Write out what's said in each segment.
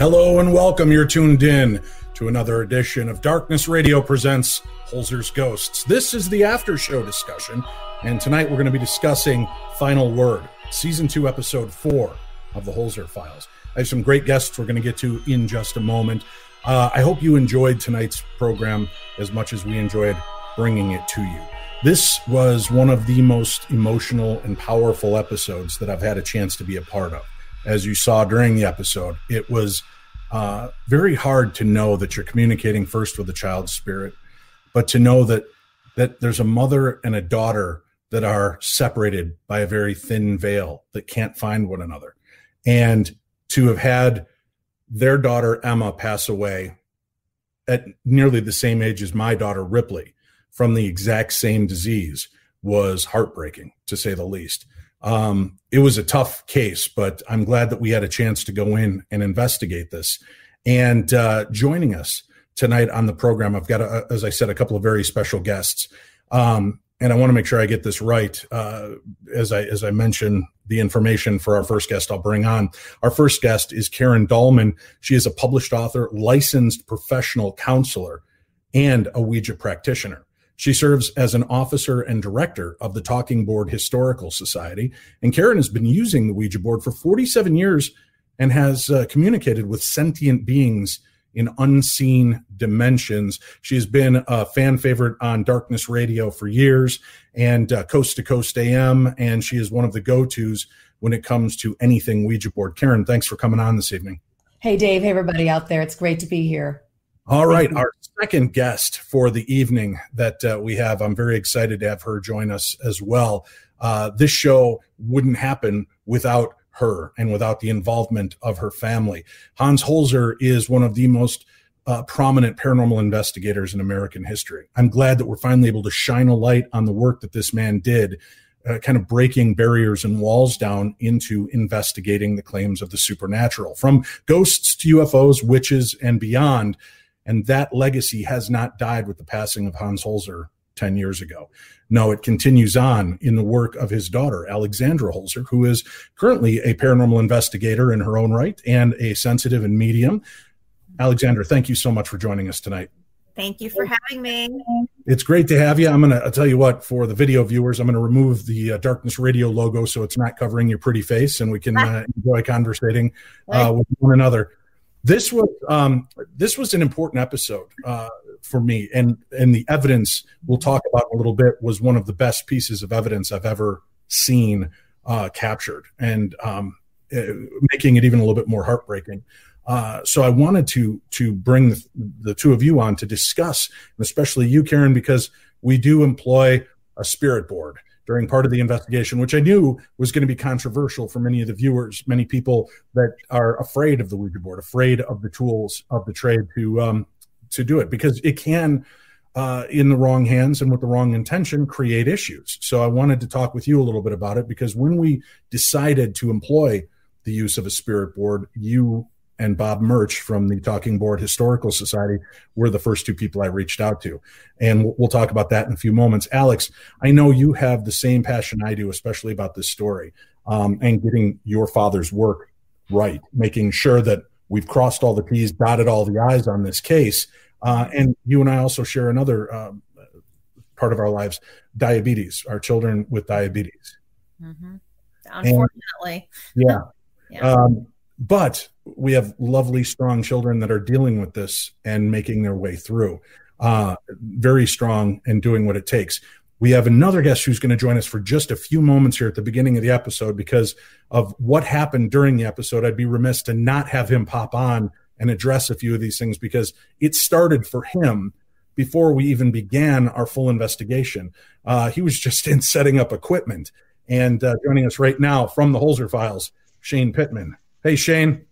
Hello and welcome. You're tuned in to another edition of Darkness Radio presents Holzer's Ghosts. This is the after show discussion, and tonight we're going to be discussing Final Word, Season 2, Episode 4 of the Holzer Files. I have some great guests we're going to get to in just a moment. I hope you enjoyed tonight's program as much as we enjoyed bringing it to you. This was one of the most emotional and powerful episodes that I've had a chance to be a part of. As you saw during the episode, it was very hard to know that you're communicating first with a child's spirit, but to know that there's a mother and a daughter that are separated by a very thin veil that can't find one another. And to have had their daughter, Emma, pass away at nearly the same age as my daughter, Ripley, from the exact same disease was heartbreaking, to say the least. It was a tough case, but I'm glad that we had a chance to go in and investigate this. And joining us tonight on the program, I've got, as I said, a couple of very special guests. And I want to make sure I get this right. As I mentioned the information for our first guest I'll bring on. Our first guest is Karen Dahlman. She is a published author, licensed professional counselor, and a Ouija practitioner. She serves as an officer and director of the Talking Board Historical Society. And Karen has been using the Ouija board for 47 years and has communicated with sentient beings in unseen dimensions. She has been a fan favorite on Darkness Radio for years and Coast to Coast AM. And she is one of the go-tos when it comes to anything Ouija board. Karen, thanks for coming on this evening. Hey, Dave. Hey, everybody out there. It's great to be here. All right. Our second guest for the evening that we have, I'm very excited to have her join us as well. This show wouldn't happen without her and without the involvement of her family. Hans Holzer is one of the most prominent paranormal investigators in American history. I'm glad that we're finally able to shine a light on the work that this man did, kind of breaking barriers and walls down into investigating the claims of the supernatural, from ghosts to UFOs, witches, and beyond. And that legacy has not died with the passing of Hans Holzer 10 years ago. No, it continues on in the work of his daughter, Alexandra Holzer, who is currently a paranormal investigator in her own right and a sensitive and medium. Alexandra, thank you so much for joining us tonight. Thank you for having me. It's great to have you. I'll tell you what, for the video viewers, I'm going to remove the Darkness Radio logo so it's not covering your pretty face and we can enjoy conversating with one another. This was an important episode for me, and the evidence we'll talk about in a little bit was one of the best pieces of evidence I've ever seen captured, and making it even a little bit more heartbreaking. So I wanted to bring the two of you on to discuss, and especially you, Karen, because we do employ a spirit board during part of the investigation, which I knew was going to be controversial for many of the viewers, many people that are afraid of the Ouija board, afraid of the tools of the trade to do it, because it can, in the wrong hands and with the wrong intention, create issues. So I wanted to talk with you a little bit about it, because when we decided to employ the use of a spirit board, you and Bob Murch from the Talking Board Historical Society were the first two people I reached out to. And we'll talk about that in a few moments. Alex, I know you have the same passion I do, especially about this story, and getting your father's work right, making sure that we've crossed all the T's, dotted all the I's on this case. And you and I also share another part of our lives, diabetes, our children with diabetes. Mm-hmm. Unfortunately. And, yeah. But we have lovely, strong children that are dealing with this and making their way through. Very strong and doing what it takes. We have another guest who's going to join us for just a few moments here at the beginning of the episode because of what happened during the episode. I'd be remiss to not have him pop on and address a few of these things because it started for him before we even began our full investigation. He was just in setting up equipment. And joining us right now from the Holzer Files, Shane Pittman. Hey, Shane.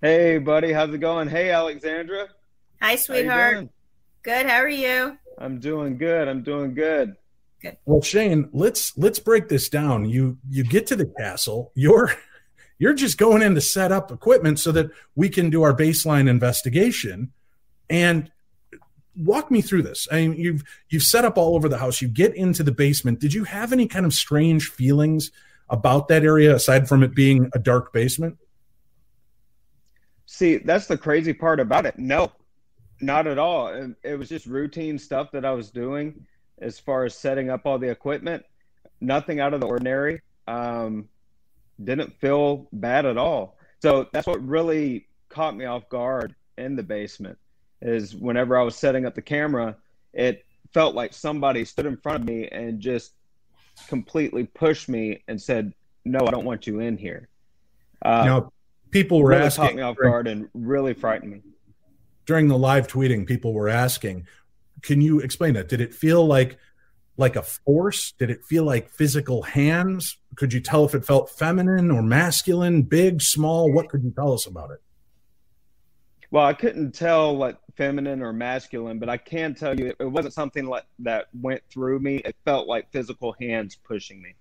Hey, buddy. How's it going? Hey, Alexandra. Hi, sweetheart. Good. How are you? I'm doing good. Good. Well, Shane, let's break this down. You get to the castle. You're just going in to set up equipment so that we can do our baseline investigation. And walk me through this. I mean, you've set up all over the house. You get into the basement. Did you have any kind of strange feelings about that area aside from it being a dark basement? See, that's the crazy part about it. No, not at all. It was just routine stuff that I was doing as far as setting up all the equipment. Nothing out of the ordinary. Didn't feel bad at all. So that's what really caught me off guard in the basement, is whenever I was setting up the camera, it felt like somebody stood in front of me and just completely pushed me and said, "No, I don't want you in here." Now, people were really asking, caught me off guard and really frightened me. During the live tweeting, people were asking, can you explain that? Did it feel like a force? Did it feel like physical hands? Could you tell if it felt feminine or masculine, big, small? What could you tell us about it? Well, I couldn't tell like feminine or masculine, but I can tell you it wasn't something like that went through me. It felt like physical hands pushing me.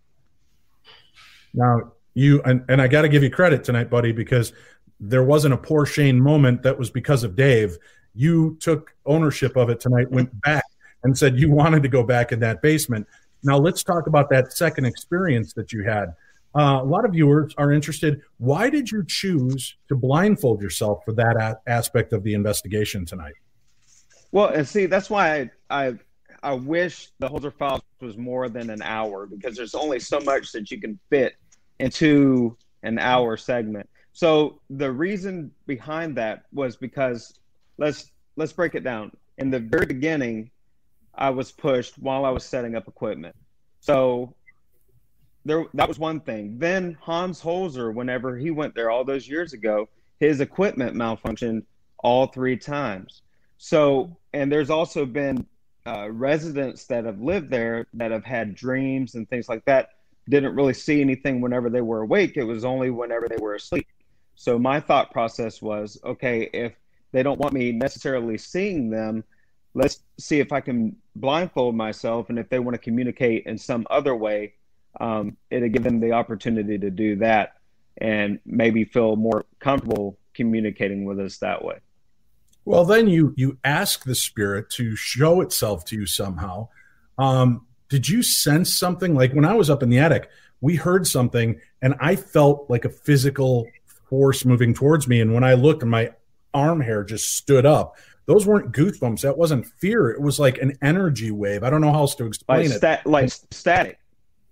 Now, you and I got to give you credit tonight, buddy, because there wasn't a poor Shane moment that was because of Dave. You took ownership of it tonight, went back and said you wanted to go back in that basement. Now, let's talk about that second experience that you had. A lot of viewers are interested. Why did you choose to blindfold yourself for that aspect of the investigation tonight? Well, and see, that's why I wish the Holzer Files was more than an hour, because there's only so much that you can fit into an hour segment. So the reason behind that was because let's break it down. In the very beginning, I was pushed while I was setting up equipment. So that was one thing. Then Hans Holzer, whenever he went there all those years ago, his equipment malfunctioned all 3 times. So, and there's also been residents that have lived there that have had dreams and things like that. Didn't really see anything whenever they were awake. It was only whenever they were asleep. So my thought process was, okay, if they don't want me necessarily seeing them, let's see if I can blindfold myself. And if they want to communicate in some other way, it'll give them the opportunity to do that and maybe feel more comfortable communicating with us that way. Well, then you ask the spirit to show itself to you somehow. Did you sense something? Like when I was up in the attic, we heard something and I felt like a physical force moving towards me. And when I looked, my arm hair just stood up. Those weren't goosebumps. That wasn't fear. It was like an energy wave. I don't know how else to explain it. Like static.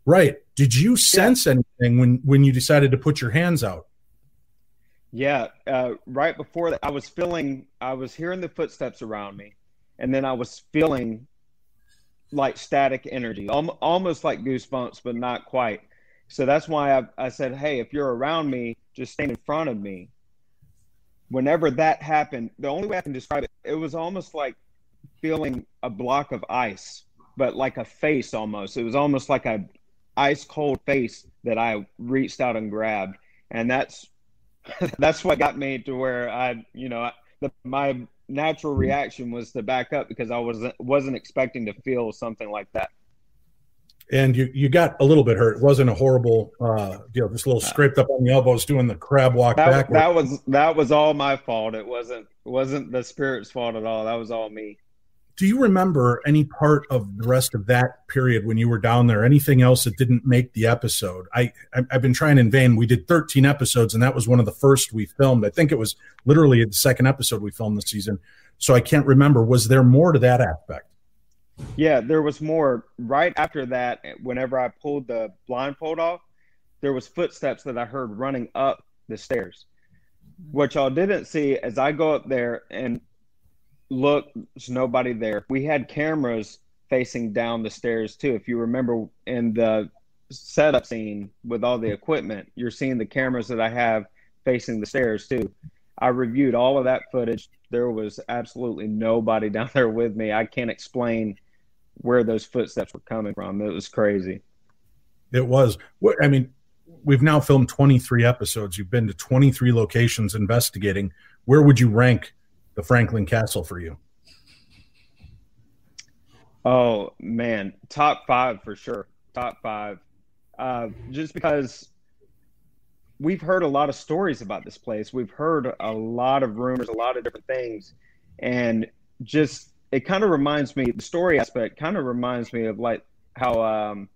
Right. Did you sense anything when you decided to put your hands out? Yeah. Right before that, I was hearing the footsteps around me, and then I was feeling like static energy, almost like goosebumps, but not quite. So that's why I said, hey, if you're around me, just stand in front of me. Whenever that happened, the only way I can describe it, it was almost like feeling a block of ice, but like a face almost. It was almost like a ice cold face that I reached out and grabbed. And that's what got me to where my natural reaction was to back up, because I wasn't expecting to feel something like that. And you got a little bit hurt. It wasn't a horrible deal, just a little scraped up on the elbows doing the crab walk backwards. That was all my fault. It wasn't the spirit's fault at all. That was all me. Do you remember any part of the rest of that period when you were down there? Anything else that didn't make the episode? I've been trying in vain. We did 13 episodes, and that was one of the first we filmed. I think it was literally the second episode we filmed this season. So I can't remember. Was there more to that aspect? Yeah, there was more. Right after that, whenever I pulled the blindfold off, there was footsteps that I heard running up the stairs. What y'all didn't see, as I go up there and look, there's nobody there. We had cameras facing down the stairs too. If you remember in the setup scene with all the equipment, you're seeing the cameras that I have facing the stairs too. I reviewed all of that footage. There was absolutely nobody down there with me. I can't explain where those footsteps were coming from. It was crazy. It was. I mean, we've now filmed 23 episodes. You've been to 23 locations investigating. Where would you rank the Franklin Castle for you? Oh, man. Top 5 for sure. Top 5. Just because we've heard a lot of stories about this place. We've heard a lot of rumors, a lot of different things. And just, it kind of reminds me, the story aspect kind of reminds me of like how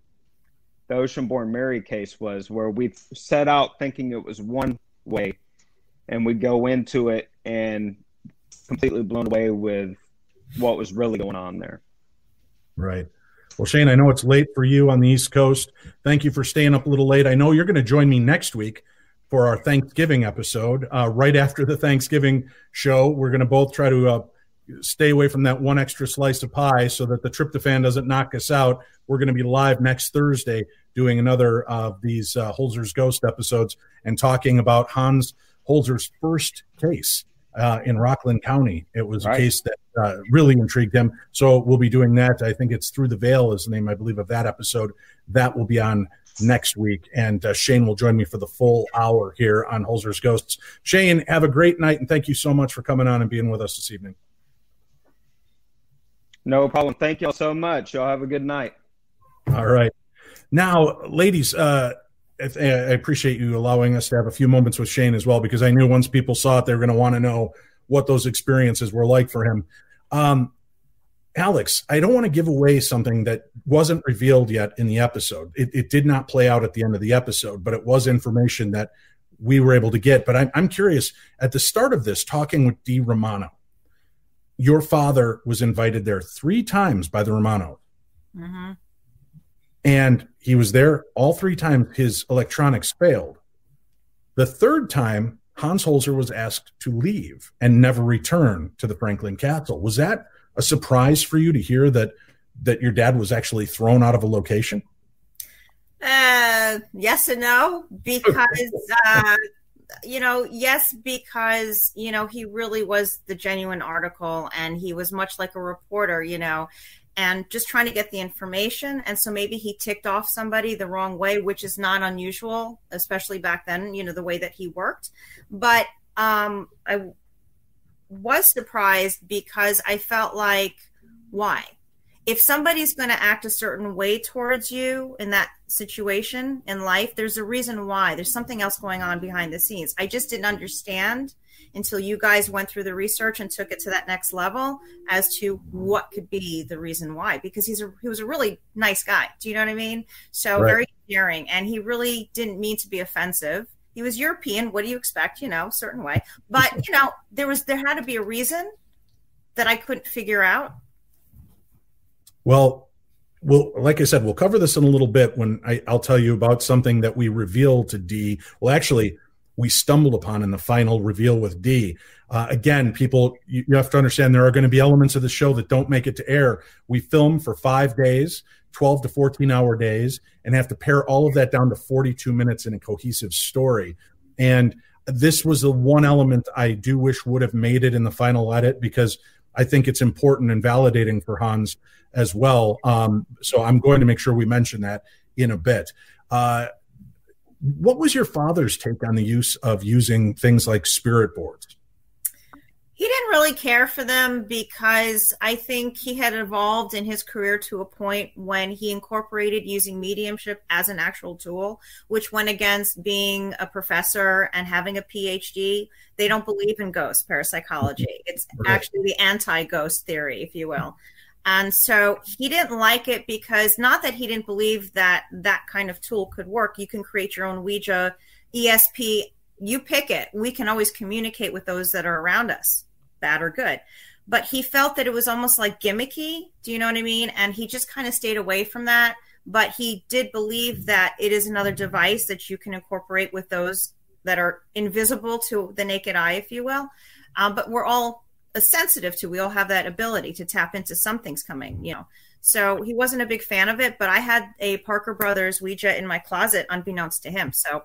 the Oceanborn Mary case was, where we set out thinking it was one way. and we'd go into it and completely blown away with what was really going on there. Right. Well, Shane, I know it's late for you on the East Coast. Thank you for staying up a little late. I know you're going to join me next week for our Thanksgiving episode. Right after the Thanksgiving show, we're going to both try to stay away from that one extra slice of pie so that the tryptophan doesn't knock us out. We're going to be live next Thursday doing another of these Holzer's Ghost episodes and talking about Hans Holzer's first case in Rockland County. It was a case that really intrigued him. So we'll be doing that. I think it's Through the Veil is the name, I believe, of that episode. That will be on next week. And Shane will join me for the full hour here on Holzer's Ghosts. Shane, have a great night. And thank you so much for coming on and being with us this evening. No problem. Thank you all so much. Y'all have a good night. All right. Now, ladies, I appreciate you allowing us to have a few moments with Shane as well, because I knew once people saw it, they were going to want to know what those experiences were like for him. Alex, I don't want to give away something that wasn't revealed yet in the episode. It did not play out at the end of the episode, but it was information that we were able to get. But I'm curious, at the start of this, talking with Dee Romano, your father was invited there 3 times by the Romano. Mm-hmm. And he was there all 3 times. His electronics failed. The 3rd time, Hans Holzer was asked to leave and never return to the Franklin Castle. Was that a surprise for you to hear that your dad was actually thrown out of a location? Yes and no, because yes, because he really was the genuine article, and he was much like a reporter, and just trying to get the information. And so maybe he ticked off somebody the wrong way, which is not unusual, especially back then, the way that he worked. But I was surprised because I felt like, why? If somebody's going to act a certain way towards you in that situation in life, there's a reason why. There's something else going on behind the scenes. I just didn't understand until you guys went through the research and took it to that next level as to what could be the reason why, because he was a really nice guy. Do you know what I mean? So very caring, and he really didn't mean to be offensive. He was European. What do you expect? Certain way. But, there had to be a reason that I couldn't figure out. Well, like I said, we'll cover this in a little bit when I'll tell you about something that we revealed to Dee. Well, actually, we stumbled upon in the final reveal with Dee. Again, people, you have to understand there are going to be elements of the show that don't make it to air. We film for 5 days, 12 to 14-hour days, and have to pare all of that down to 42 minutes in a cohesive story. And this was the one element I do wish would have made it in the final edit, because I think it's important and validating for Hans as well. So I'm going to make sure we mention that in a bit. What was your father's take on the use of using things like spirit boards? He didn't really care for them because I think he had evolved in his career to a point when he incorporated using mediumship as an actual tool, which went against being a professor and having a PhD. They don't believe in ghosts, parapsychology. It's actually the anti-ghost theory, if you will. And so he didn't like it because, not that he didn't believe that that kind of tool could work. You can create your own Ouija, ESP, you pick it. We can always communicate with those that are around us, bad or good. But he felt that it was almost like gimmicky. Do you know what I mean? And he just kind of stayed away from that. But he did believe that it is another device that you can incorporate with those that are invisible to the naked eye, if you will. But we're all sensitive to, we all have that ability to tap into something's coming, So he wasn't a big fan of it, but I had a Parker Brothers Ouija in my closet unbeknownst to him. So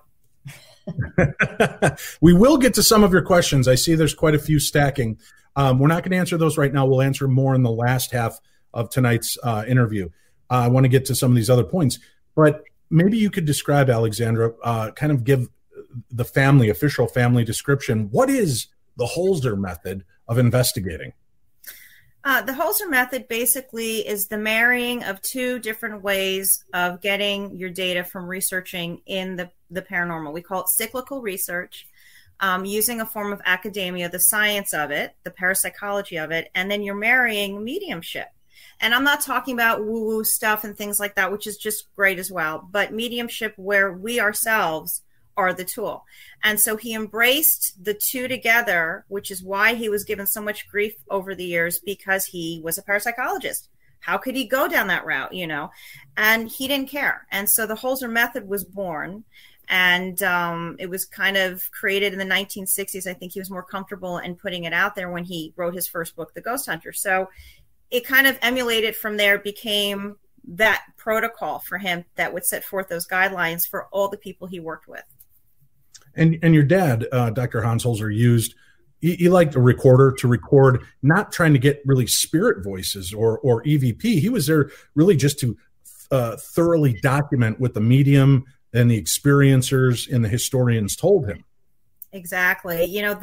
we will get to some of your questions. I see there's quite a few stacking. We're not going to answer those right now. We'll answer more in the last half of tonight's interview. I want to get to some of these other points, but maybe you could describe, Alexandra, kind of give the official family description. What is the Holzer method of investigating? The Holzer method basically is the marrying of 2 different ways of getting your data from researching in the paranormal. We call it cyclical research, using a form of academia, the science of it, the parapsychology of it, and then you're marrying mediumship. And I'm not talking about woo-woo stuff and things like that, which is just great as well, but mediumship where we ourselves are the tool. And so he embraced the two together, which is why he was given so much grief over the years, because he was a parapsychologist. How could he go down that route, you know? And he didn't care. And so the Holzer method was born, and it was kind of created in the 1960s. I think he was more comfortable in putting it out there when he wrote his first book, The Ghost Hunter. So it kind of emulated from there, became that protocol for him that would set forth those guidelines for all the people he worked with. And your dad, Dr. Hans Holzer, used, he liked a recorder to record, not trying to get really spirit voices or EVP. He was there really just to thoroughly document what the medium and the experiencers and the historians told him. Exactly. You know,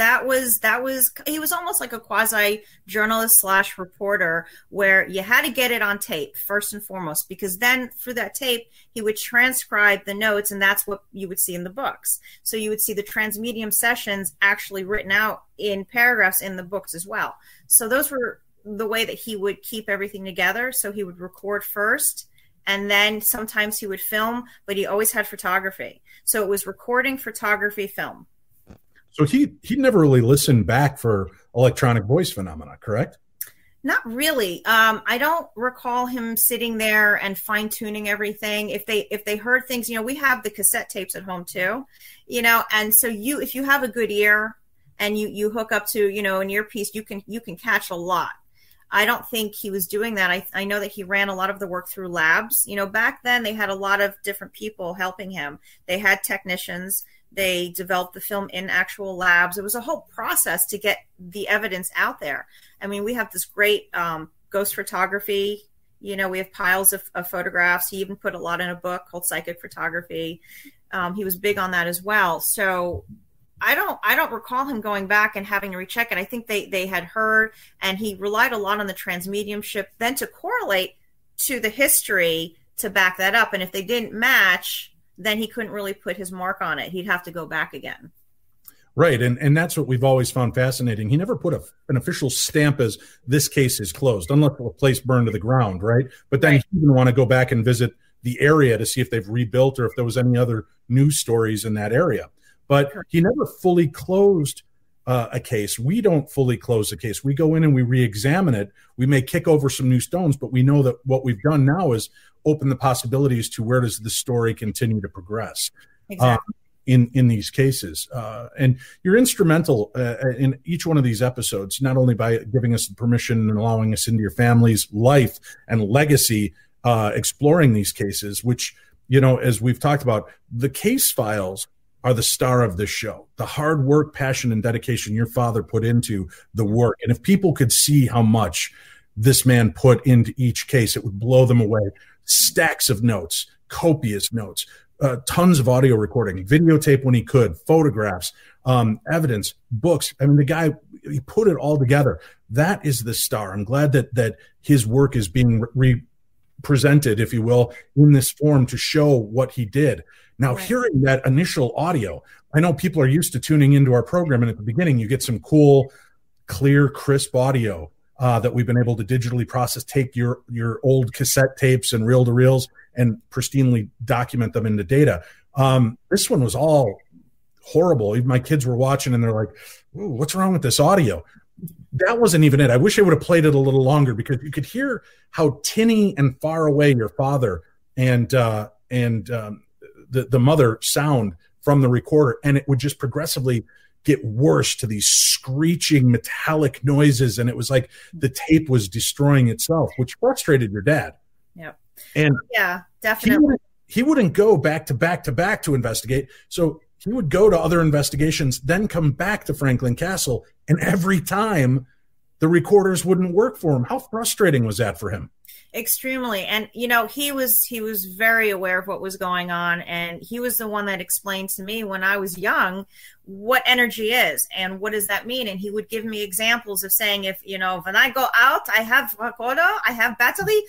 he was almost like a quasi journalist / reporter, where you had to get it on tape first and foremost, because then through that tape, he would transcribe the notes, and that's what you would see in the books. So you would see the transmedium sessions actually written out in paragraphs in the books as well. So those were the way that he would keep everything together. So he would record first, and then sometimes he would film, but he always had photography. So it was recording, photography, film. So he never really listened back for electronic voice phenomena, correct? Not really. I don't recall him sitting there and fine tuning everything. If they heard things, you know, we have the cassette tapes at home too, you know, and so if you have a good ear and you hook up to, you know, an earpiece, you can catch a lot. I don't think he was doing that. I know that he ran a lot of the work through labs. You know, back then they had a lot of different people helping him. They had technicians. They developed the film in actual labs. It was a whole process to get the evidence out there. I mean, we have this great ghost photography. You know, we have piles of photographs. He even put a lot in a book called Psychic Photography. He was big on that as well. So I don't recall him going back and having to recheck it. I think they had heard, and he relied a lot on the transmediumship then to correlate to the history to back that up. And if they didn't match, then he couldn't really put his mark on it. He'd have to go back again. Right. And that's what we've always found fascinating. He never put an official stamp as this case is closed, unless the place burned to the ground. Right. But then he didn't want to go back and visit the area to see if they've rebuilt or if there was any other news stories in that area. But he never fully closed a case. We don't fully close a case. We go in and we re-examine it. We may kick over some new stones, but we know that what we've done now is open the possibilities to where does the story continue to progress. Exactly. In these cases. And you're instrumental in each one of these episodes, not only by giving us the permission and allowing us into your family's life and legacy, exploring these cases, which, you know, as we've talked about, the case files are the star of this show. The hard work, passion, and dedication your father put into the work. And if people could see how much this man put into each case, it would blow them away. Stacks of notes, copious notes, tons of audio recording, videotape when he could, photographs, evidence, books. I mean, the guy, he put it all together. That is the star. I'm glad that his work is being represented, if you will, in this form to show what he did. Now, hearing that initial audio, I know people are used to tuning into our program, and at the beginning, you get some cool, clear, crisp audio that we've been able to digitally process, take your old cassette tapes and reel-to-reels and pristinely document them into data. This one was all horrible. Even my kids were watching and they're like, "Ooh, what's wrong with this audio?" That wasn't even it. I wish I would have played it a little longer, because you could hear how tinny and far away your father and the mother sound from the recorder, and it would just progressively get worse to these screeching metallic noises, and it was like the tape was destroying itself, which frustrated your dad. Yep. And yeah, definitely. He wouldn't go back to back to back to investigate. So he would go to other investigations, then come back to Franklin Castle, and every time the recorders wouldn't work for him. How frustrating was that for him? Extremely. And, you know, he was very aware of what was going on. And he was the one that explained to me when I was young what energy is and what does that mean. And he would give me examples of saying, if, you know, when I go out, I have recorder, I have battery,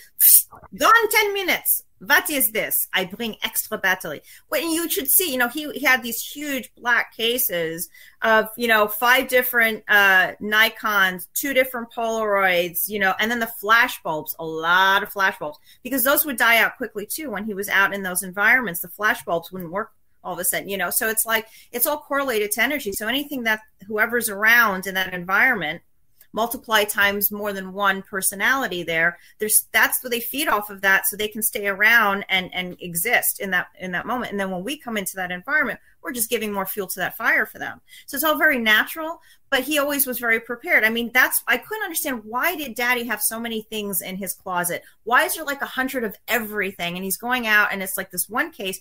gone 10 minutes. What is this? I bring extra battery. When you should see, you know, he had these huge black cases of, you know, 5 different Nikons, 2 different Polaroids, you know, and then the flash bulbs, a lot of flash bulbs, because those would die out quickly too. When he was out in those environments, the flash bulbs wouldn't work all of a sudden, so it's like, it's all correlated to energy. So anything that whoever's around in that environment, multiply times more than one personality that's what they feed off of, that so they can stay around and exist in that moment. And then when we come into that environment, we're just giving more fuel to that fire for them. So it's all very natural, but he always was very prepared. I mean, I couldn't understand, why did Daddy have so many things in his closet? Why is there like 100 of everything? And he's going out and it's like this one case.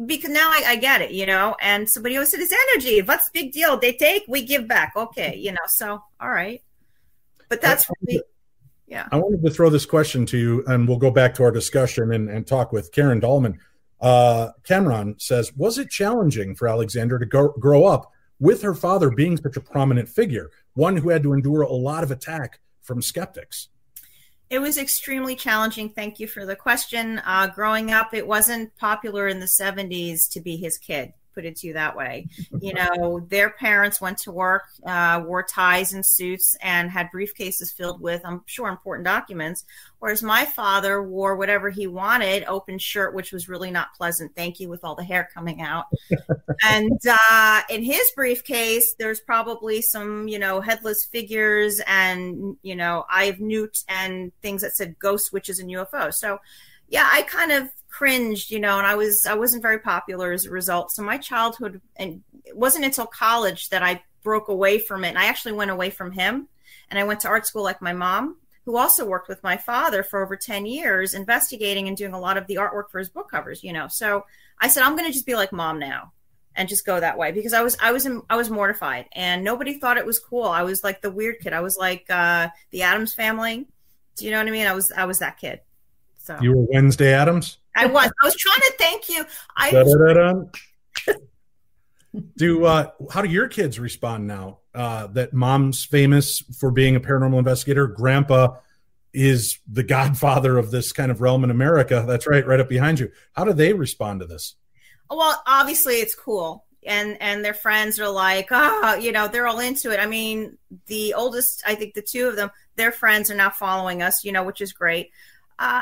Because now I get it, and somebody always said, it's energy. What's the big deal? They take, we give back. Okay. So, all right. But that's really, yeah. I wanted to throw this question to you, and we'll go back to our discussion and talk with Karen Dahlman. Cameron says, was it challenging for Alexandra to grow up with her father being such a prominent figure, one who had to endure a lot of attack from skeptics? It was extremely challenging. Thank you for the question. Growing up, it wasn't popular in the 70s to be his kid. Put it to you that way. Their parents went to work, wore ties and suits, and had briefcases filled with, I'm sure, important documents. Whereas my father wore whatever he wanted, open shirt, which was really not pleasant. Thank you, with all the hair coming out. And in his briefcase, there's probably some, headless figures and, Eye of Newt and things that said ghosts, witches, and UFOs. So, yeah, I kind of cringed, and I wasn't very popular as a result. So my childhood, and it wasn't until college that I broke away from it. And I actually went away from him, and I went to art school like my mom, who also worked with my father for over 10 years, investigating and doing a lot of the artwork for his book covers, So I said, I'm going to just be like Mom now and just go that way, because I was mortified, and nobody thought it was cool. I was like the weird kid. I was like the Addams Family. Do you know what I mean? I was that kid. So you were Wednesday Addams? I was trying to thank you. How do your kids respond now that Mom's famous for being a paranormal investigator? Grandpa is the godfather of this kind of realm in America. That's right up behind you. How do they respond to this? Well, obviously it's cool. And their friends are like, they're all into it. I mean, the oldest, I think the two of them, their friends are now following us, which is great.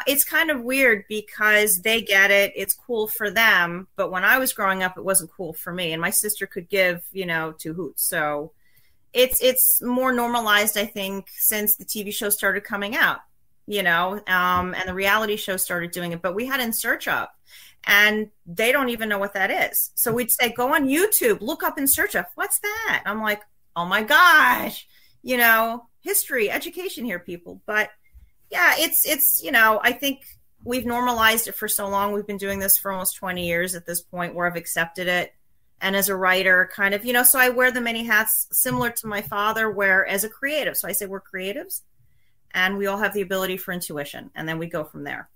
It's kind of weird because they get it. It's cool for them. But when I was growing up, it wasn't cool for me. And my sister could give, two hoots. So it's more normalized, I think, since the TV show started coming out, and the reality show started doing it. But we had In Search Of, and they don't even know what that is. So we'd say, go on YouTube, look up In Search Of. What's that? I'm like, oh my gosh, history, education here, people. But yeah, it's I think we've normalized it for so long. We've been doing this for almost 20 years at this point, where I've accepted it. And as a writer, kind of, so I wear the many hats, similar to my father, where as a creative. So I say we're creatives, and we all have the ability for intuition, and then we go from there.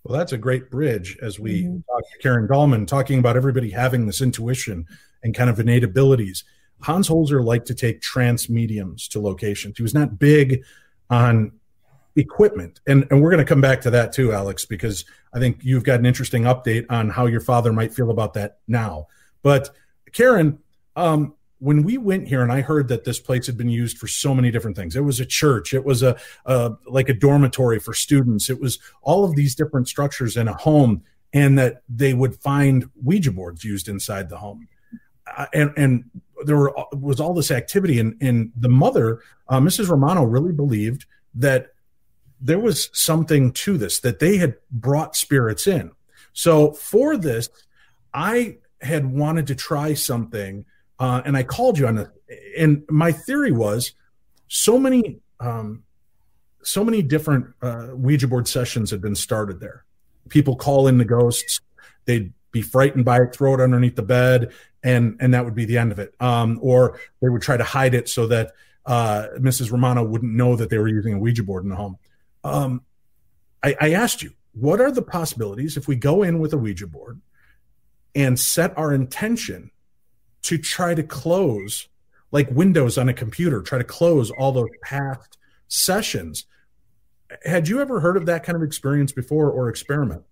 Well, that's a great bridge as we talk to Karen Dahlman, talking about everybody having this intuition and kind of innate abilities. Hans Holzer liked to take trance mediums to locations. He was not big on equipment. And we're going to come back to that too, Alex, because I think you've got an interesting update on how your father might feel about that now. But Karen, when we went here and I heard that this place had been used for so many different things, it was a church, it was like a dormitory for students, it was all of these different structures in a home, and that they would find Ouija boards used inside the home. And there was all this activity, and the mother, Mrs. Romano, really believed that there was something to this, that they had brought spirits in. So for this, I had wanted to try something, and I called you on it. And my theory was so many different Ouija board sessions had been started there. People call in the ghosts, they'd be frightened by it, throw it underneath the bed, and that would be the end of it. Or they would try to hide it so that Mrs. Romano wouldn't know that they were using a Ouija board in the home. I asked you, what are the possibilities if we go in with a Ouija board and set our intention to try to close, like Windows on a computer, try to close all those past sessions? Had you ever heard of that kind of experience before, or experiment?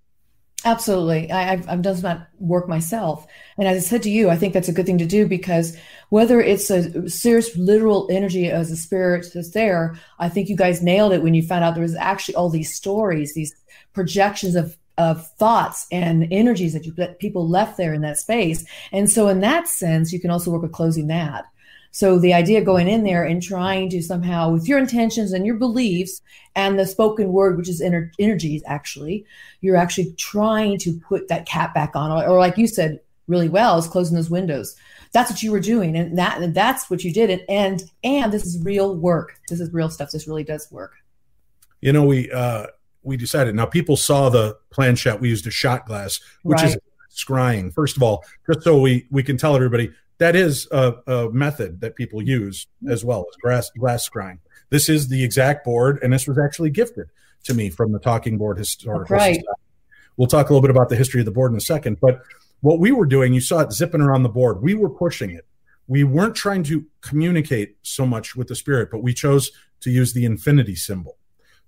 Absolutely. I've done that work myself. And as I said to you, I think that's a good thing to do, because whether it's a serious literal energy as a spirit that's there, I think you guys nailed it when you found out there was actually all these stories, these projections of of thoughts and energies that people left there in that space. And so in that sense, you can also work with closing that. So the idea of going in there and trying to somehow, with your intentions and your beliefs and the spoken word, which is energies, actually, you're actually trying to put that cap back on, or like you said really well, is closing those windows. That's what you were doing, and that's what you did. And this is real work. This is real stuff. This really does work. You know, we decided. Now, people saw the planchette. We used a shot glass, which is scrying. First of all, just so we can tell everybody, that is a method that people use as well as glass scrying. This is the exact board, and this was actually gifted to me from the Talking Board Historical Society. We'll talk a little bit about the history of the board in a second, but what we were doing, you saw it zipping around the board. We were pushing it. We weren't trying to communicate so much with the spirit, but we chose to use the infinity symbol.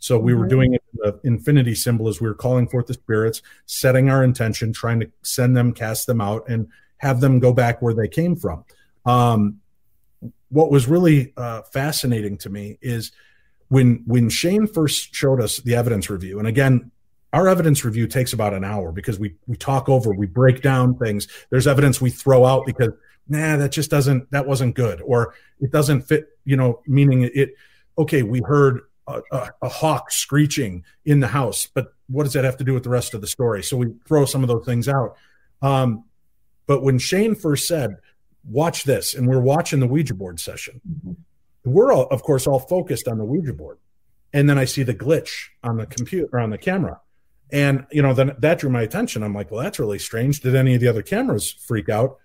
So we were doing it, the infinity symbol, as we were calling forth the spirits, setting our intention, trying to send them, cast them out, and have them go back where they came from. What was really fascinating to me is when Shane first showed us the evidence review, and again, our evidence review takes about an hour because we talk over, we break down things. There's evidence we throw out because, that wasn't good, or it doesn't fit, meaning it, okay, we heard a hawk screeching in the house, but what does that have to do with the rest of the story? So we throw some of those things out. But when Shane first said, watch this, and we're watching the Ouija board session, we're all, of course, all focused on the Ouija board. And then I see the glitch on the computer, on the camera. And, then that drew my attention. I'm like, well, that's really strange. Did any of the other cameras freak out?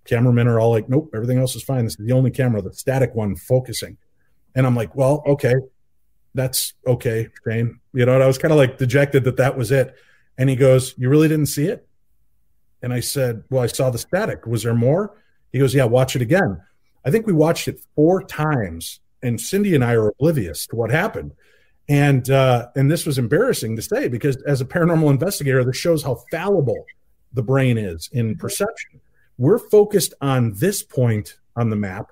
Cameramen are all like, nope, everything else is fine. This is the only camera, the static one, focusing. And I'm like, well, okay, that's okay, Shane. And I was kind of like dejected that was it. And he goes, you really didn't see it? And I said, well, I saw the static. Was there more? He goes, yeah, watch it again. I think we watched it 4 times, and Cindy and I are oblivious to what happened. And this was embarrassing to say, because as a paranormal investigator, this shows how fallible the brain is in perception. We're focused on this point on the map.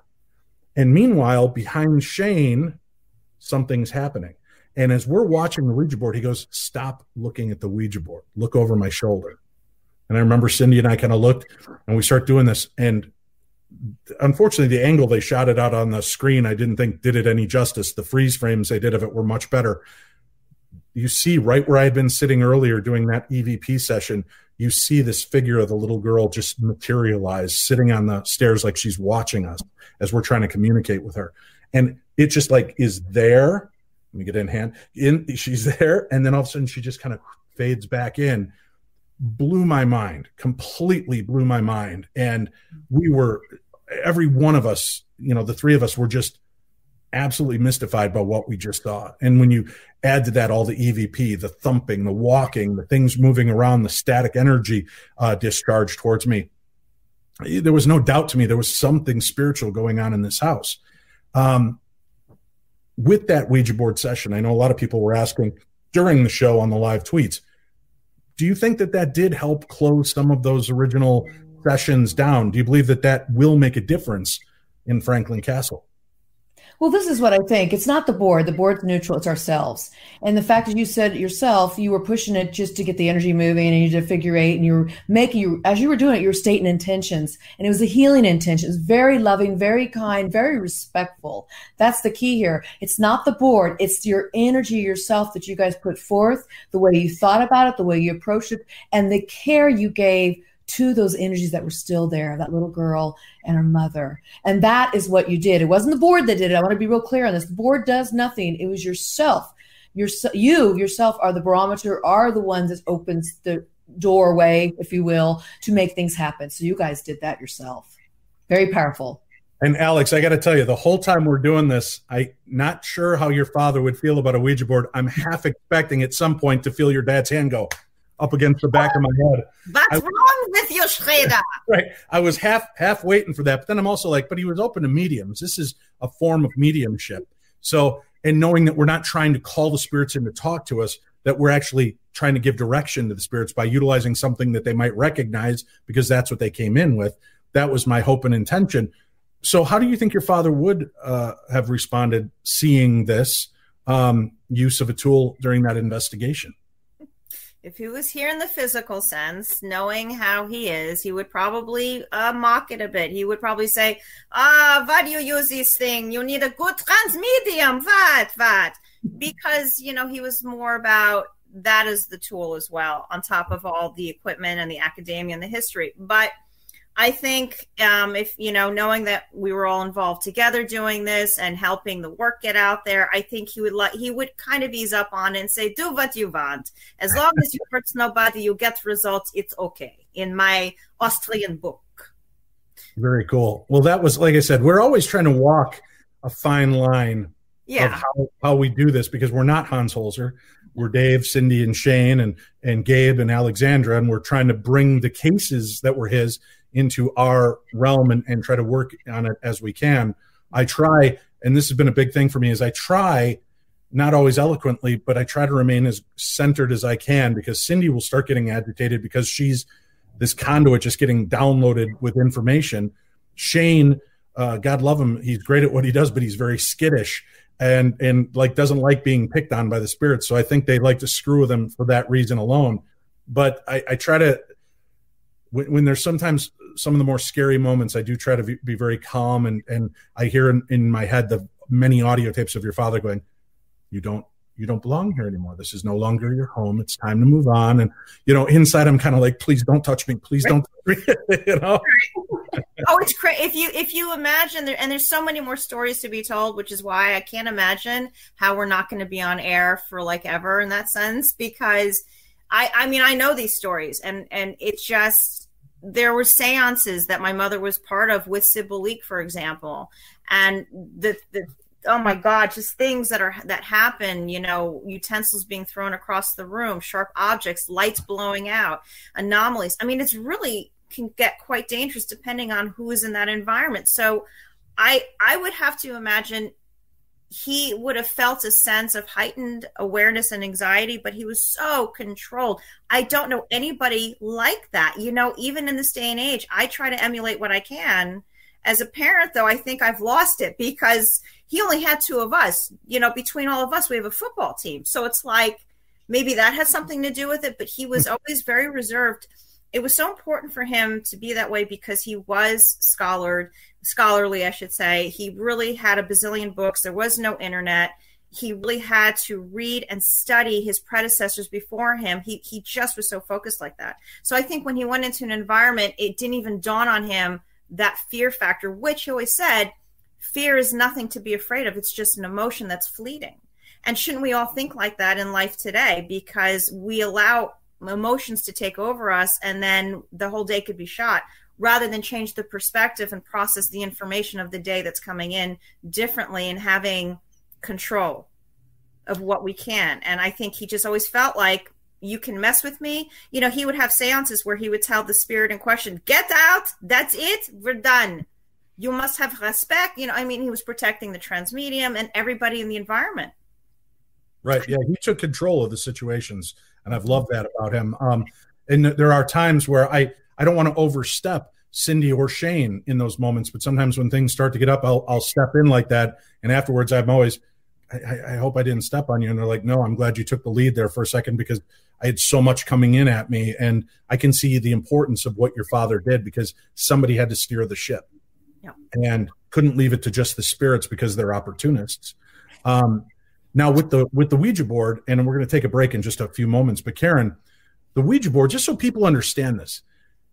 And meanwhile, behind Shane, something's happening. And as we're watching the Ouija board, he goes, stop looking at the Ouija board. Look over my shoulder. And I remember Cindy and I kind of looked, and we start doing this. And unfortunately, the angle they shot it out on the screen, I didn't think did it any justice. The freeze frames they did of it were much better. You see right where I had been sitting earlier doing that EVP session, you see this figure of the little girl just materialize, sitting on the stairs like she's watching us as we're trying to communicate with her. And it just like is there. Let me get in hand. She's there. And then all of a sudden she just kind of fades back in. Blew my mind, completely blew my mind. And we were, every one of us, the 3 of us were just absolutely mystified by what we just saw. And when you add to that all the EVP, the thumping, the walking, the things moving around, the static energy discharge towards me, there was no doubt to me there was something spiritual going on in this house. With that Ouija board session, I know a lot of people were asking during the show on the live tweets, do you think that did help close some of those original sessions down? Do you believe that will make a difference in Franklin Castle? Well, this is what I think. It's not the board. The board's neutral. It's ourselves. And the fact that you said yourself, you were pushing it just to get the energy moving, and you did figure 8, and you were making, as you were doing it, you were stating intentions. And it was a healing intention. It was very loving, very kind, very respectful. That's the key here. It's not the board. It's your energy yourself that you guys put forth, the way you thought about it, the way you approached it, and the care you gave to those energies that were still there, that little girl and her mother. And that is what you did. It wasn't the board that did it. I want to be real clear on this. The board does nothing. It was yourself. You yourself are the barometer, are the one that opens the doorway, if you will, to make things happen. So you guys did that yourself. Very powerful. And Alex, I got to tell you, the whole time we're doing this, I'm not sure how your father would feel about a Ouija board. I'm half expecting at some point to feel your dad's hand go up against the back of my head. What's wrong with you, Schrader? Right. I was half waiting for that. But then I'm also like, but he was open to mediums. This is a form of mediumship. So, and knowing that we're not trying to call the spirits in to talk to us, that we're actually trying to give direction to the spirits by utilizing something that they might recognize because that's what they came in with. That was my hope and intention. So how do you think your father would have responded seeing this use of a tool during that investigation? If he was here in the physical sense, knowing how he is, he would probably mock it a bit. He would probably say, why do you use this thing? You need a good transmedium. What? Because, you know, he was more about that as the tool as well, on top of all the equipment and the academia and the history. But I think if, you know, knowing that we were all involved together doing this and helping the work get out there, I think he would kind of ease up on it and say, do what you want. As long as you hurt nobody, you get results, it's okay, in my Austrian book. Very cool. Well, that was, like I said, we're always trying to walk a fine line of how we do this, because we're not Hans Holzer. We're Dave, Cindy, and Shane, and Gabe and Alexandra, and we're trying to bring the cases that were his into our realm and try to work on it as we can. I try, and this has been a big thing for me, is I try, not always eloquently, but I try to remain as centered as I can, because Cindy will start getting agitated because she's this conduit just getting downloaded with information. Shane, God love him, he's great at what he does, but he's very skittish and like doesn't like being picked on by the spirits. So I think they like to screw with him for that reason alone. But I try to, when there's sometimes some of the more scary moments, I do try to be very calm, and I hear in my head the many audio tapes of your father going, you don't belong here anymore. This is no longer your home. It's time to move on. And, you know, inside I'm kind of like, please don't touch me. Please don't touch me. You know? Oh, it's crazy. If you imagine and there's so many more stories to be told, which is why I can't imagine how we're not going to be on air for like ever in that sense, because I mean, I know these stories and it's just, there were seances that my mother was part of with Sybil Leek, for example. And the oh my God, just things that happen, you know, utensils being thrown across the room, sharp objects, lights blowing out, anomalies. I mean, it's really can get quite dangerous depending on who is in that environment. So I would have to imagine he would have felt a sense of heightened awareness and anxiety, but he was so controlled. I don't know anybody like that. You know, even in this day and age, I try to emulate what I can. As a parent, though, I think I've lost it because he only had two of us. You know, between all of us, we have a football team. So it's like maybe that has something to do with it, but he was always very reserved. It was so important for him to be that way because he was scholarly, I should say. He really had a bazillion books. There was no internet. He really had to read and study his predecessors before him. He just was so focused like that. So I think when he went into an environment, it didn't even dawn on him that fear factor, which he always said, fear is nothing to be afraid of. It's just an emotion that's fleeting. And shouldn't we all think like that in life today? Because we allow emotions to take over us and then the whole day could be shot, rather than change the perspective and process the information of the day that's coming in differently and having control of what we can. And I think he just always felt like, you can mess with me. You know, he would have seances where he would tell the spirit in question, get out, that's it, we're done. You must have respect. You know, I mean, he was protecting the transmedium and everybody in the environment. Right. Yeah, he took control of the situations, and I've loved that about him. And there are times where I don't want to overstep Cindy or Shane in those moments, but sometimes when things start to get up, I'll step in like that, and afterwards I'm always, I hope I didn't step on you. And they're like, no, I'm glad you took the lead there for a second, because I had so much coming in at me, and I can see the importance of what your father did, because somebody had to steer the ship and couldn't leave it to just the spirits because they're opportunists. Now with the Ouija board, and we're going to take a break in just a few moments, but Karen, the Ouija board, just so people understand this,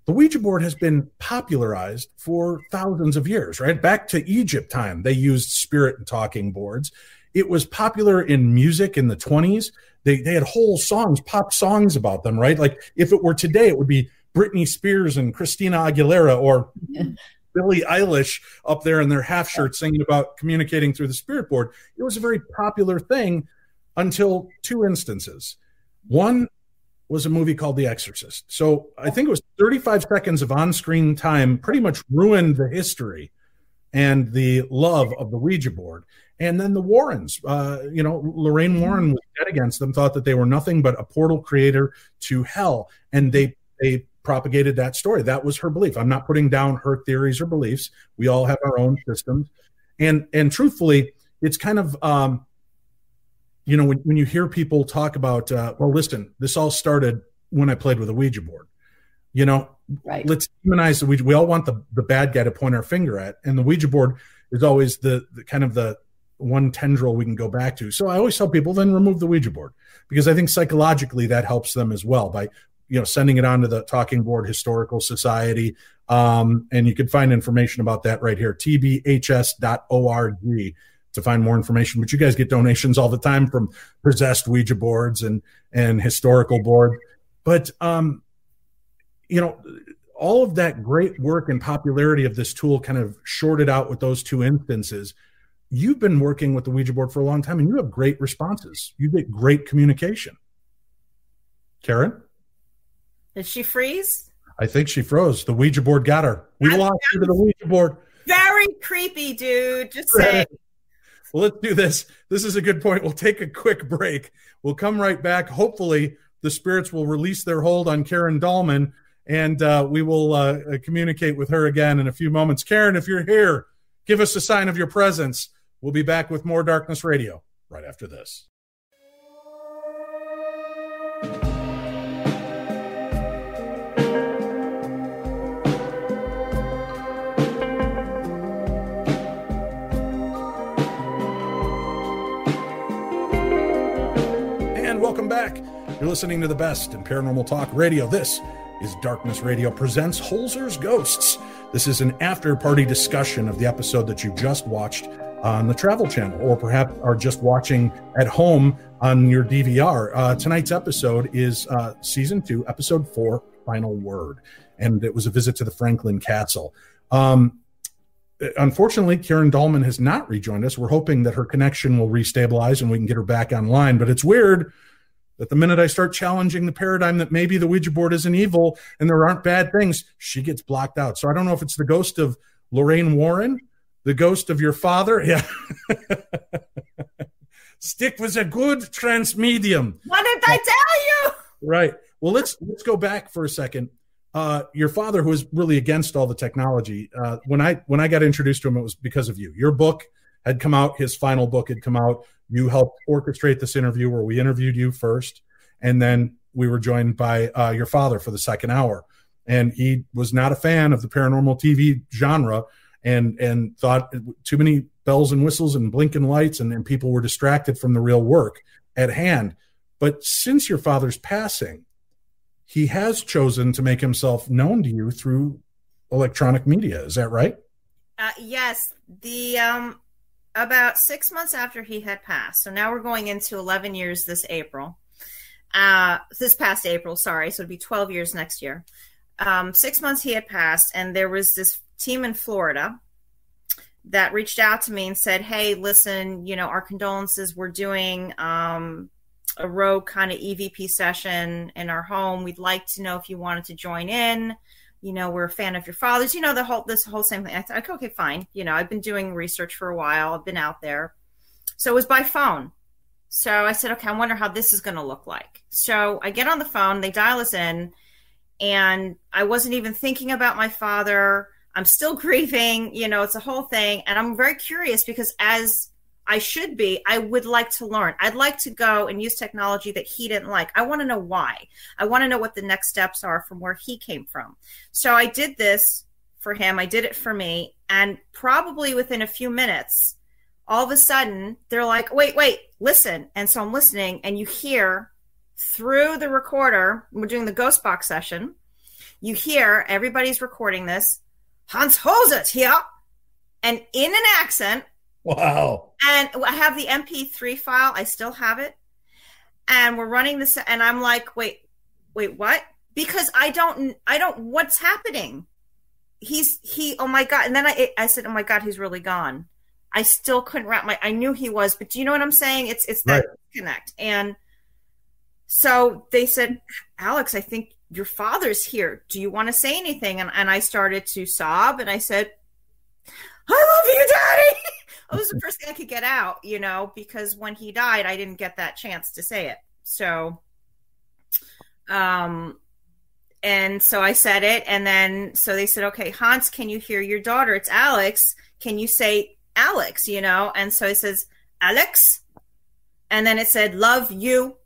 the Ouija board has been popularized for thousands of years, right? Back to Egypt time, they used spirit and talking boards. It was popular in music in the 20s. They had whole songs, pop songs about them, right? Like if it were today, it would be Britney Spears and Christina Aguilera or Billie Eilish up there in their half shirts singing about communicating through the spirit board. It was a very popular thing until two instances. One was a movie called The Exorcist. So I think it was 35 seconds of on-screen time pretty much ruined the history and the love of the Ouija board. And then the Warrens, Lorraine Warren was dead against them, thought that they were nothing but a portal creator to hell. And they propagated that story. That was her belief. I'm not putting down her theories or beliefs. We all have our own systems. And truthfully, it's kind of you know, when you hear people talk about, well, listen, this all started when I played with a Ouija board. You know, Right. Let's demonize the Ouija. We all want the bad guy to point our finger at, and the Ouija board is always the kind of the one tendril we can go back to. So I always tell people, then remove the Ouija board, because I think psychologically that helps them as well by, you know, sending it on to the Talking Board Historical Society. And you can find information about that right here, tbhs.org, to find more information. But you guys get donations all the time from possessed Ouija boards and historical board. But, you know, all of that great work and popularity of this tool kind of shorted out with those two instances. You've been working with the Ouija board for a long time, and you have great responses. You get great communication. Karen? Did she freeze? I think she froze. The Ouija board got her. We lost her to the Ouija board. Very creepy, dude. Just saying. Well, let's do this. This is a good point. We'll take a quick break. We'll come right back. Hopefully, the spirits will release their hold on Karen Dahlman, and we will communicate with her again in a few moments. Karen, if you're here, give us a sign of your presence. We'll be back with more Darkness Radio right after this. And welcome back. You're listening to the best in paranormal talk radio. This is Darkness Radio presents Holzer's Ghosts. This is an after-party discussion of the episode that you just watched on the Travel Channel, or perhaps are just watching at home on your DVR. Tonight's episode is Season 2, Episode 4, Final Word, and it was a visit to the Franklin Castle. Unfortunately, Karen Dahlman has not rejoined us. We're hoping that her connection will restabilize and we can get her back online, but it's weird that the minute I start challenging the paradigm that maybe the Ouija board isn't evil and there aren't bad things, she gets blocked out. So I don't know if it's the ghost of Lorraine Warren, the ghost of your father. Yeah. Stick was a good transmedium. What did I tell you? Right. Well, let's go back for a second. Your father, who was really against all the technology, when I got introduced to him, it was because of you. Your book had come out. His final book had come out. You helped orchestrate this interview where we interviewed you first, and then we were joined by your father for the second hour. And he was not a fan of the paranormal TV genre and thought too many bells and whistles and blinking lights, and people were distracted from the real work at hand. But since your father's passing, he has chosen to make himself known to you through electronic media. Is that right? Yes. The about 6 months after he had passed, so now we're going into 11 years this April. This past April, sorry, so it'll be 12 years next year. 6 months he had passed, and there was this team in Florida that reached out to me and said, hey, listen, you know, our condolences. We're doing a rogue kind of EVP session in our home. We'd like to know if you wanted to join in. You know, we're a fan of your father's, you know, this whole same thing. I thought, okay, fine. You know, I've been doing research for a while. I've been out there. So it was by phone. So I said, okay, I wonder how this is going to look like. So I get on the phone, they dial us in, and I wasn't even thinking about my father. I'm still grieving, you know, it's a whole thing. And I'm very curious because, as I should be, I would like to learn. I'd like to go and use technology that he didn't like. I want to know why. I want to know what the next steps are from where he came from. So I did this for him. I did it for me. And probably within a few minutes, all of a sudden, they're like, wait, listen. And so I'm listening, and you hear through the recorder, we're doing the ghost box session, you hear everybody's recording this, Hans Holzer's here, and in an accent. Wow. And I have the MP3 file. I still have it. And we're running this, and I'm like, wait, what? Because I don't, what's happening? Oh my God. And then I said, oh my God, he's really gone. I still couldn't I knew he was, but do you know what I'm saying? It's that disconnect. And so they said, Alex, I think your father's here. Do you want to say anything? And I started to sob, and I said, I love you, Daddy. It was the first thing I could get out, you know, because when he died, I didn't get that chance to say it. So, and so I said it, and then, so they said, okay, Hans, can you hear your daughter? It's Alex. Can you say Alex, you know? And so he says, Alex? And then it said, love you.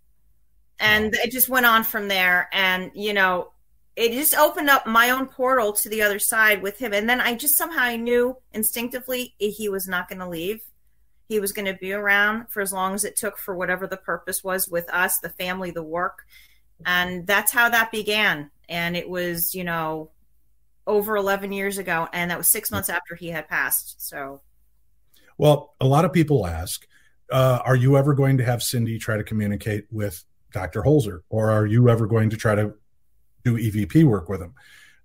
And it just went on from there. And, you know, it just opened up my own portal to the other side with him. And then I just somehow knew instinctively he was not going to leave. He was going to be around for as long as it took for whatever the purpose was with us, the family, the work. And that's how that began. And it was, you know, over 11 years ago. And that was 6 months after he had passed. So. Well, a lot of people ask, are you ever going to have Cindy try to communicate with Dr. Holzer, or are you ever going to try to do EVP work with him?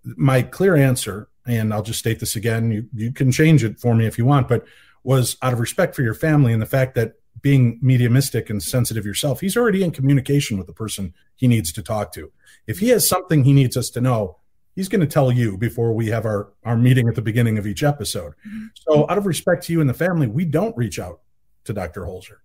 My clear answer, and I'll just state this again, you can change it for me if you want, but was out of respect for your family and the fact that being mediumistic and sensitive yourself, he's already in communication with the person he needs to talk to. If he has something he needs us to know, he's going to tell you before we have our meeting at the beginning of each episode. So out of respect to you and the family, we don't reach out to Dr. Holzer.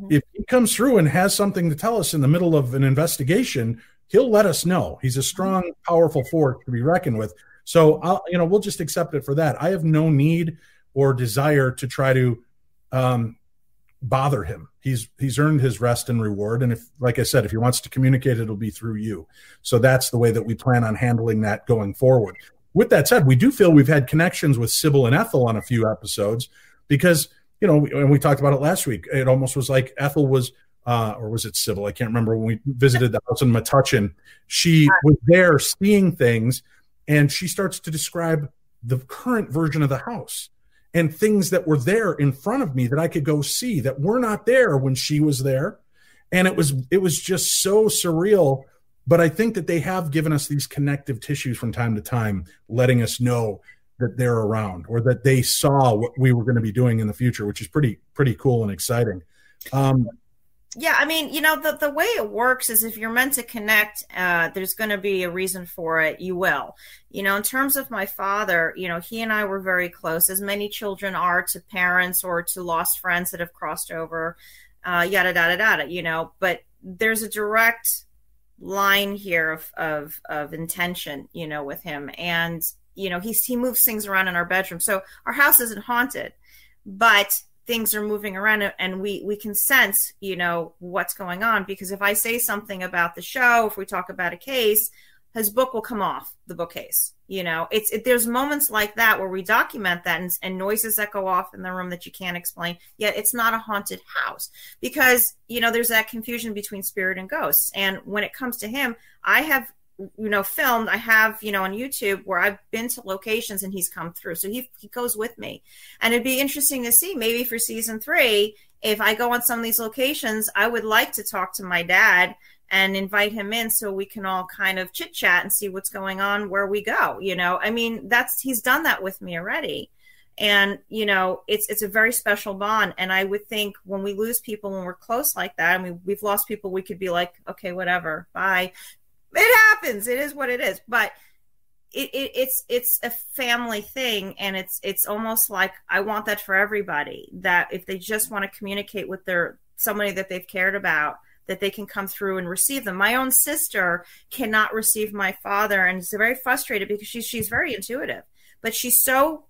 If he comes through and has something to tell us in the middle of an investigation, he'll let us know. He's a strong, powerful force to be reckoned with. So, we'll just accept it for that. I have no need or desire to try to bother him. He's earned his rest and reward. And if, like I said, if he wants to communicate, it'll be through you. So that's the way that we plan on handling that going forward. With that said, we do feel we've had connections with Sybil and Ethel on a few episodes because, and we talked about it last week. It almost was like Ethel was, or was it Sybil? I can't remember, when we visited the house in Metuchen. She was there seeing things, and she starts to describe the current version of the house and things that were there in front of me that I could go see that were not there when she was there. And it was just so surreal. But I think that they have given us these connective tissues from time to time, letting us know that they're around or that they saw what we were going to be doing in the future, which is pretty cool and exciting. Yeah, I mean, the way it works is if you're meant to connect, there's going to be a reason for it. You will. In terms of my father, he and I were very close, as many children are to parents or to lost friends that have crossed over, yada, yada, yada, but there's a direct line here of intention, with him. And, he moves things around in our bedroom. So our house isn't haunted, but things are moving around, and we can sense, what's going on, because if I say something about the show, if we talk about a case, his book will come off the bookcase. There's moments like that where we document that, and noises that go off in the room that you can't explain, yet it's not a haunted house, because, there's that confusion between spirit and ghosts. And when it comes to him, I have, filmed, I have, on YouTube where I've been to locations and he's come through. So he goes with me, and it'd be interesting to see maybe for season 3, if I go on some of these locations, I would like to talk to my dad and invite him in so we can all kind of chit chat and see what's going on where we go. I mean, he's done that with me already. And, it's a very special bond. And I would think when we lose people, when we're close like that, I mean, we've lost people, we could be like, okay, whatever, bye. It happens. It is what it is. But it's a family thing, and it's almost like I want that for everybody, that if they just want to communicate with somebody that they've cared about, that they can come through and receive them. My own sister cannot receive my father, and is very frustrated because she's very intuitive, but she's so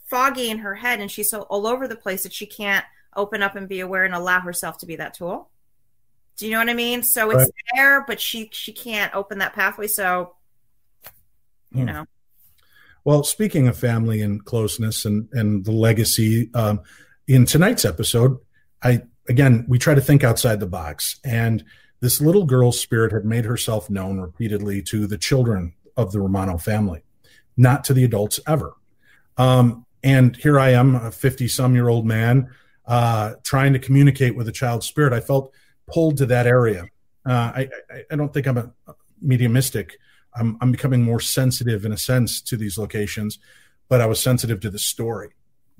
foggy in her head and she's so all over the place that she can't open up and be aware and allow herself to be that tool. Do you know what I mean? So it's there, but she can't open that pathway. So, Well, speaking of family and closeness and the legacy, in tonight's episode, we try to think outside the box. And this little girl's spirit had made herself known repeatedly to the children of the Romano family, not to the adults ever. And here I am, a 50-some-year-old man, trying to communicate with a child's spirit. I felt pulled to that area. I don't think I'm a mediumistic. I'm becoming more sensitive in a sense to these locations, but I was sensitive to the story,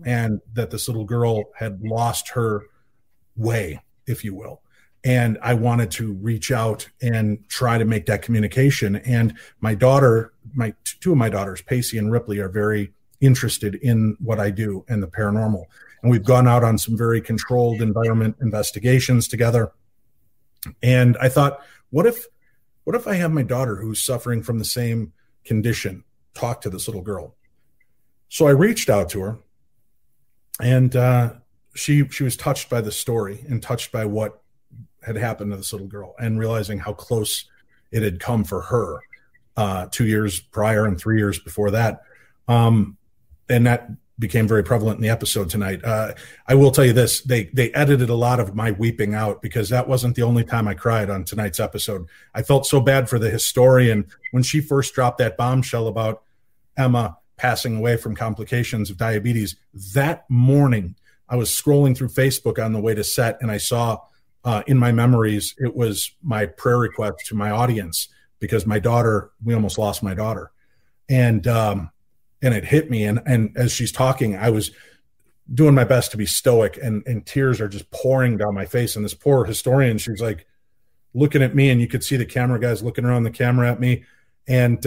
and that this little girl had lost her way, if you will. And I wanted to reach out and try to make that communication. And my daughter, two of my daughters, Pacey and Ripley, are very interested in what I do and the paranormal. And we've gone out on some very controlled environment investigations together. And I thought, what if I have my daughter, who's suffering from the same condition, talk to this little girl? So I reached out to her, and she was touched by the story and touched by what had happened to this little girl, and realizing how close it had come for her 2 years prior and 3 years before that. And that became very prevalent in the episode tonight. I will tell you this, they edited a lot of my weeping out, because that wasn't the only time I cried on tonight's episode. I felt so bad for the historian when she first dropped that bombshell about Emma passing away from complications of diabetes. That morning, I was scrolling through Facebook on the way to set, and I saw in my memories, it was my prayer request to my audience, because my daughter, we almost lost my daughter. And it hit me. And as she's talking, I was doing my best to be stoic, and tears are just pouring down my face. And this poor historian, she's like looking at me, and you could see the camera guys looking around the camera at me. And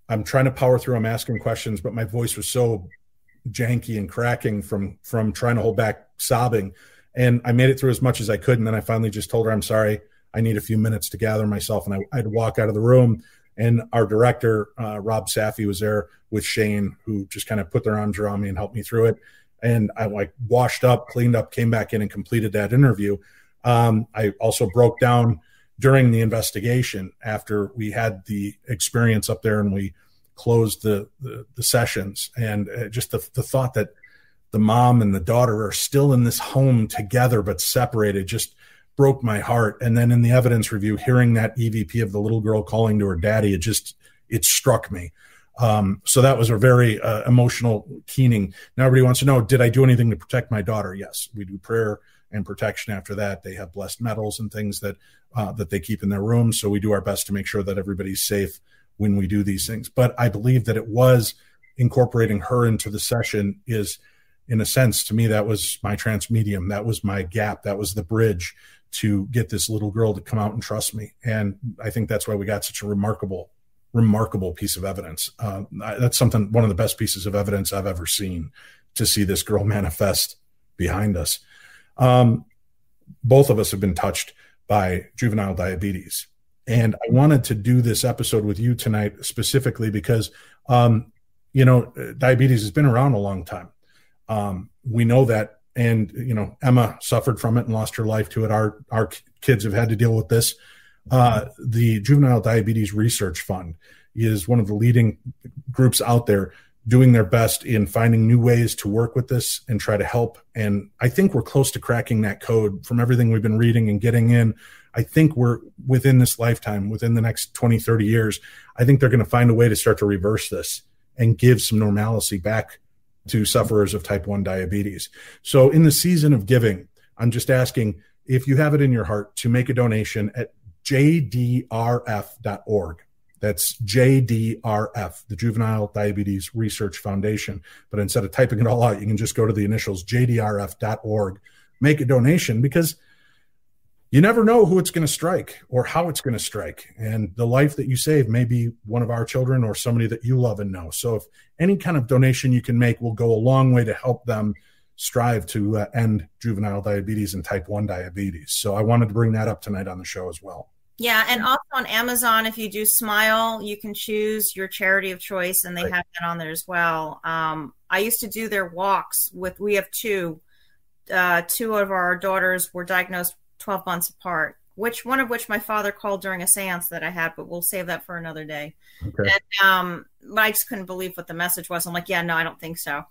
I'm trying to power through. I'm asking questions, but my voice was so janky and cracking from trying to hold back sobbing. And I made it through as much as I could. And then I finally just told her, I'm sorry, I need a few minutes to gather myself. And I had to walk out of the room. And our director, Rob Safi, was there with Shane, who just kind of put their arms around me and helped me through it. And I washed up, cleaned up, came back in and completed that interview. I also broke down during the investigation after we had the experience up there and we closed the sessions. And just the thought that the mom and the daughter are still in this home together but separated just broke my heart. And then in the evidence review, hearing that EVP of the little girl calling to her daddy, it struck me. So that was a very emotional keening. Now everybody wants to know, did I do anything to protect my daughter? Yes, we do prayer and protection after that. They have blessed medals and things that they keep in their rooms. So we do our best to make sure that everybody's safe when we do these things. But I believe that it was incorporating her into the session is, in a sense, to me, that was my transmedium. That was my gap. That was the bridge to get this little girl to come out and trust me. And I think that's why we got such a remarkable piece of evidence. That's one of the best pieces of evidence I've ever seen, to see this girl manifest behind us. Both of us have been touched by juvenile diabetes. And I wanted to do this episode with you tonight specifically because, diabetes has been around a long time. We know that. And, Emma suffered from it and lost her life to it. Our kids have had to deal with this. The Juvenile Diabetes Research Fund is one of the leading groups out there doing their best in finding new ways to work with this and try to help. And I think we're close to cracking that code from everything we've been reading and getting in. I think we're within this lifetime, within the next 20, 30 years, I think they're going to find a way to start to reverse this and give some normalcy back to sufferers of type 1 diabetes. So in the season of giving, I'm just asking if you have it in your heart to make a donation at jdrf.org. That's JDRF, the Juvenile Diabetes Research Foundation. But instead of typing it all out, you can just go to the initials, jdrf.org, make a donation, because you never know who it's going to strike or how it's going to strike. And the life that you save may be one of our children or somebody that you love and know. So if any kind of donation you can make will go a long way to help them strive to end juvenile diabetes and type 1 diabetes. So I wanted to bring that up tonight on the show as well. Yeah, and also on Amazon, if you do Smile, you can choose your charity of choice, and they have that on there as well. I used to do their walks we have two. Two of our daughters were diagnosed 12 months apart, one of which my father called during a seance that I had, but we'll save that for another day. Okay. And, but I just couldn't believe what the message was. I'm like, yeah, no, I don't think so.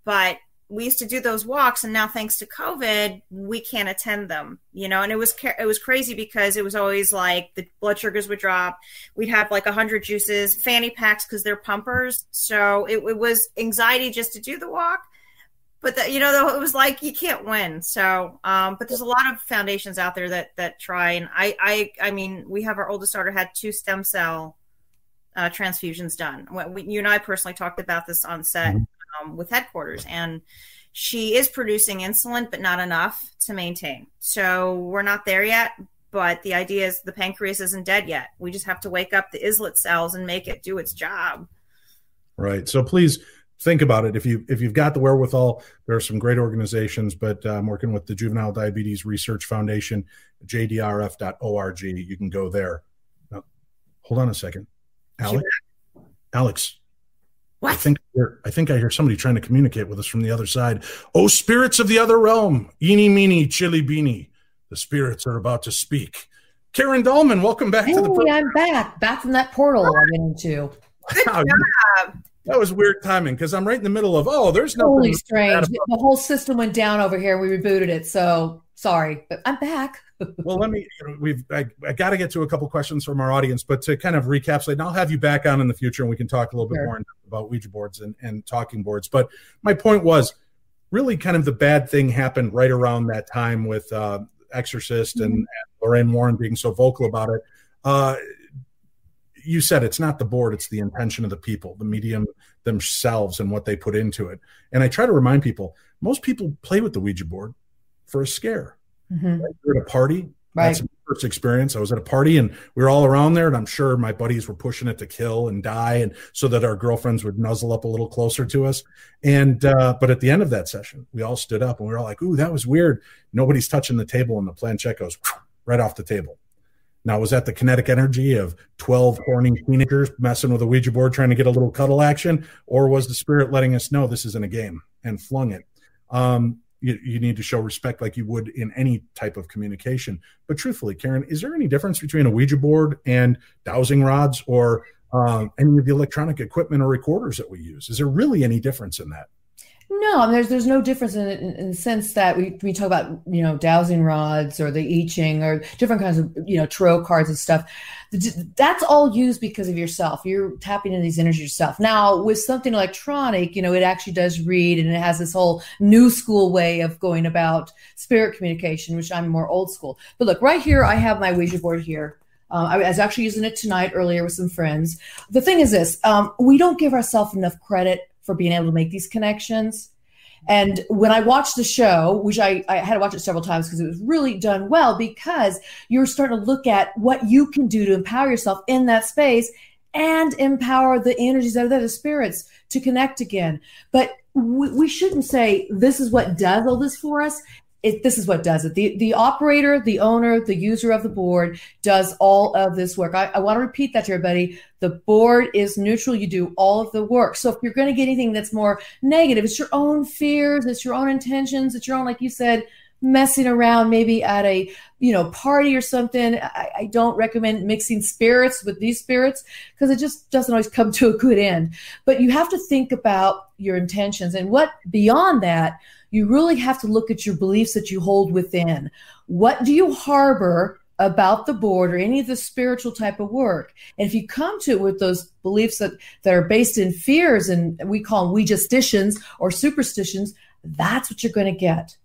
But we used to do those walks, and now thanks to COVID, we can't attend them, and it was crazy because it was always like the blood sugars would drop. We'd have like 100 juices, fanny packs, cause they're pumpers. So it was anxiety just to do the walk. But it was like you can't win. So, but there's a lot of foundations out there that try. And I mean, we have our oldest daughter had 2 stem cell transfusions done. You and I personally talked about this on set with headquarters, and she is producing insulin, but not enough to maintain. So we're not there yet. But the idea is the pancreas isn't dead yet. We just have to wake up the islet cells and make it do its job. Right. So please think about it. If you've got the wherewithal, there are some great organizations, but I'm working with the Juvenile Diabetes Research Foundation, jdrf.org. You can go there. Now, hold on a second. Alex. What? I think I hear somebody trying to communicate with us from the other side. Oh, spirits of the other realm. Eeny, meeny, chili beanie. The spirits are about to speak. Karen Dahlman, welcome back to the program. I'm back from that portal I went into. Wow, that was weird timing because I'm right in the middle of, there's nothing. Totally strange. The whole system went down over here. We rebooted it. So sorry, but I'm back. Well, I got to get to a couple questions from our audience, but to kind of recapitulate, and I'll have you back on in the future and we can talk a little bit more about Ouija boards and talking boards. But my point was really kind of the bad thing happened right around that time with Exorcist and Lorraine Warren being so vocal about it. You said it's not the board, it's the intention of the people, the medium themselves and what they put into it. And I try to remind people, most people play with the Ouija board for a scare. Right? We're at a party. Right. That's my first experience. I was at a party and we were all around there, and I'm sure my buddies were pushing it to kill and die, and so that our girlfriends would nuzzle up a little closer to us. And but at the end of that session, we all stood up and we were all like, "Ooh, that was weird." Nobody's touching the table, and the planchette goes right off the table. Now, was that the kinetic energy of 12 horny teenagers messing with a Ouija board trying to get a little cuddle action, or was the spirit letting us know this isn't a game and flung it? You need to show respect like you would in any type of communication. But truthfully, Karen, is there any difference between a Ouija board and dowsing rods or any of the electronic equipment or recorders that we use? Is there really any difference in that? No, there's no difference in the sense that we talk about, dowsing rods or the I Ching or different kinds of, tarot cards and stuff. That's all used because of yourself. You're tapping into these energies yourself. Now, with something electronic, it actually does read, and it has this whole new school way of going about spirit communication, which I'm more old school. But look, right here, I have my Ouija board here. I was actually using it tonight earlier with some friends. The thing is this, we don't give ourselves enough credit for being able to make these connections. And when I watched the show, which I had to watch it several times because it was really done well, because you're starting to look at what you can do to empower yourself in that space and empower the energies that are there, the spirits, to connect again. But we shouldn't say this is what does all this for us. This is what does it. The operator, the owner, the user of the board does all of this work. I want to repeat that to everybody. The board is neutral. You do all of the work. So if you're going to get anything that's more negative, it's your own fears, it's your own intentions, it's your own, like you said, messing around maybe at a party or something. I don't recommend mixing spirits with these spirits because it just doesn't always come to a good end. But you have to think about your intentions, and what beyond that, you really have to look at your beliefs that you hold within. What do you harbor about the board or any of the spiritual type of work? And if you come to it with those beliefs that are based in fears, and we call them Ouija-stitions or superstitions, that's what you're going to get.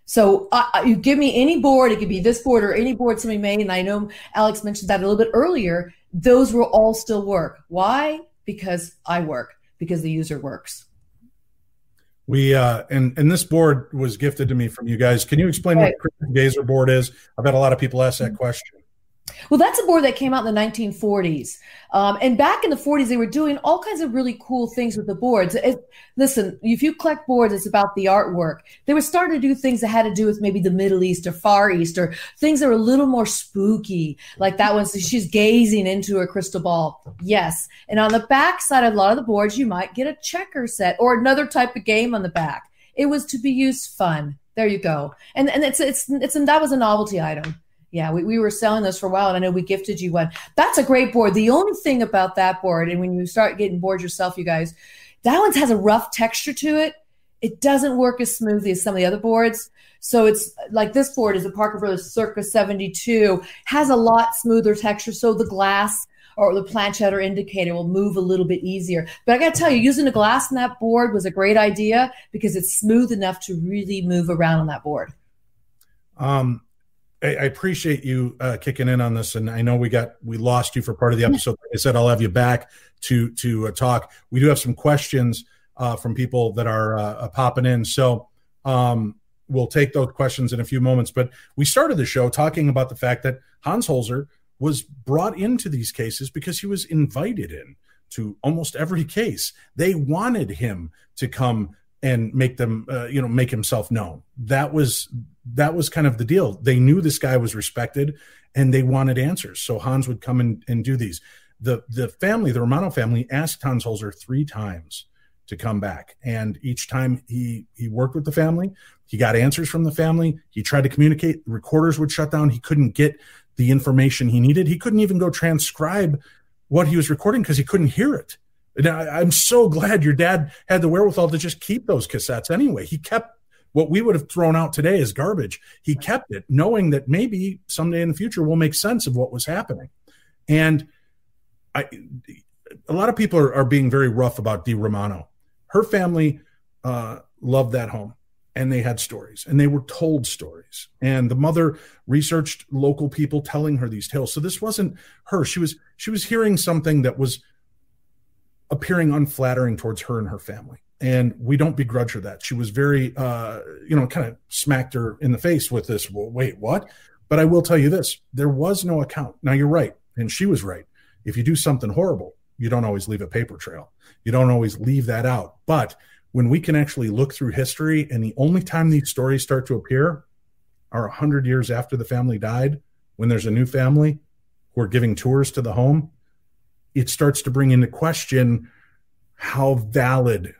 So you give me any board, it could be this board or any board somebody made, and I know Alex mentioned that a little bit earlier, those will all still work. Why? Because I work, because the user works. We and this board was gifted to me from you guys. Can you explain what Crystal Gazer board is? I've had a lot of people ask that question. Well, that's a board that came out in the 1940s. And back in the 40s, they were doing all kinds of really cool things with the boards. Listen, if you collect boards, it's about the artwork. They were starting to do things that had to do with maybe the Middle East or Far East, or things that were a little more spooky, like that one. So she's gazing into a crystal ball. Yes. And on the back side of a lot of the boards, you might get a checker set or another type of game on the back. It was to be used fun. There you go. And that was a novelty item. Yeah, we were selling those for a while, and I know we gifted you one. That's a great board. The only thing about that board, and when you start getting bored yourself, you guys, that one has a rough texture to it. It doesn't work as smoothly as some of the other boards. So it's like this board is a Parker Brothers Circa 72, has a lot smoother texture. So the glass or the planchette or indicator will move a little bit easier. But I got to tell you, using the glass in that board was a great idea because it's smooth enough to really move around on that board. I appreciate you kicking in on this, and I know we lost you for part of the episode. Like I said, I'll have you back to talk. We do have some questions from people that are popping in, so we'll take those questions in a few moments. But we started the show talking about the fact that Hans Holzer was brought into these cases because he was invited in to almost every case. They wanted him to come and make them, make himself known. That was kind of the deal. They knew this guy was respected, and they wanted answers. So Hans would come and do these. The family, the Romano family, asked Hans Holzer 3 times to come back. And each time he worked with the family, he got answers from the family. He tried to communicate. The recorders would shut down. He couldn't get the information he needed. He couldn't even go transcribe what he was recording because he couldn't hear it. And I'm so glad your dad had the wherewithal to just keep those cassettes anyway. He kept what we would have thrown out today as garbage. He kept it, knowing that maybe someday in the future we'll make sense of what was happening. And a lot of people are being very rough about Dee Romano. Her family loved that home, and they had stories, and they were told stories. And the mother researched local people telling her these tales. So this wasn't her. She was hearing something that was appearing unflattering towards her and her family. And we don't begrudge her that. She was very, kind of smacked her in the face with this, well, wait, what? But I will tell you this, there was no account. Now, you're right, and she was right. If you do something horrible, you don't always leave a paper trail. You don't always leave that out. But when we can actually look through history, and the only time these stories start to appear are 100 years after the family died, when there's a new family who are giving tours to the home, it starts to bring into question how valid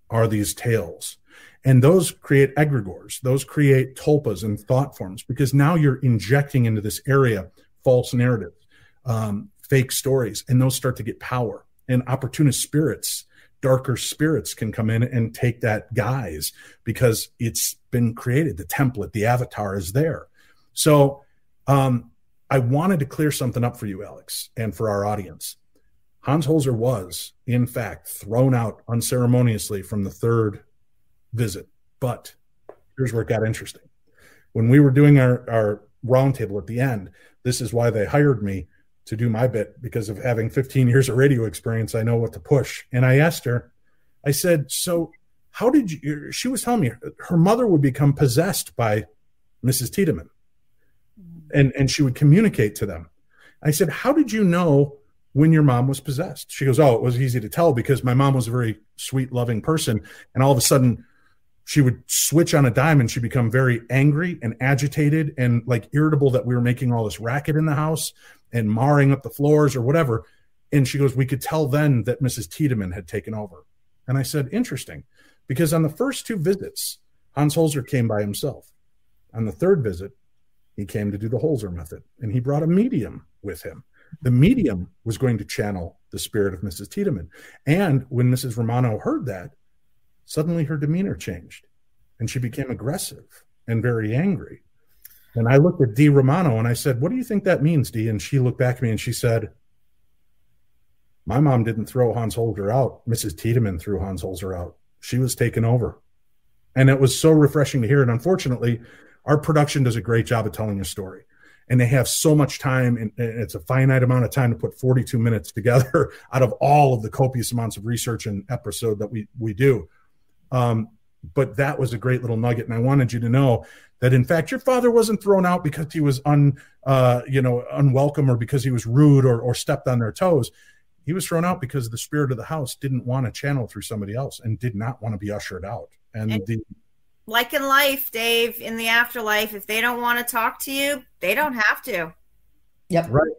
are these tales. And those create egregores. Those create tulpas and thought forms, because now you're injecting into this area false narratives, fake stories, and those start to get power. And opportunist spirits, darker spirits can come in and take that guise because it's been created. The template, the avatar is there. So I wanted to clear something up for you, Alex, and for our audience. Hans Holzer was, in fact, thrown out unceremoniously from the third visit. But here's where it got interesting. When we were doing our roundtable at the end, this is why they hired me to do my bit, because of having 15 years of radio experience. I know what to push. And I asked her, I said, so how did you, she was telling me her mother would become possessed by Mrs. Tiedemann, and she would communicate to them. I said, how did you know when your mom was possessed? She goes, oh, it was easy to tell because my mom was a very sweet, loving person. And all of a sudden she would switch on a dime and she'd become very angry and agitated and like irritable that we were making all this racket in the house and marring up the floors or whatever. And she goes, we could tell then that Mrs. Tiedemann had taken over. And I said, interesting, because on the first two visits, Hans Holzer came by himself. On the third visit, he came to do the Holzer method, and he brought a medium with him. The medium was going to channel the spirit of Mrs. Tiedemann. And when Mrs. Romano heard that, suddenly her demeanor changed, and she became aggressive and very angry. And I looked at Dee Romano and I said, what do you think that means, Dee? And she looked back at me and she said, my mom didn't throw Hans Holzer out. Mrs. Tiedemann threw Hans Holzer out. She was taken over. And it was so refreshing to hear. And unfortunately, our production does a great job of telling a story. And they have so much time, and it's a finite amount of time to put 42 minutes together out of all of the copious amounts of research and episode that we do. But that was a great little nugget. And I wanted you to know that, in fact, your father wasn't thrown out because he was unwelcome or because he was rude or stepped on their toes. He was thrown out because the spirit of the house didn't want to channel through somebody else and did not want to be ushered out. And like in life, Dave, in the afterlife, if they don't want to talk to you, they don't have to. Yep. Right.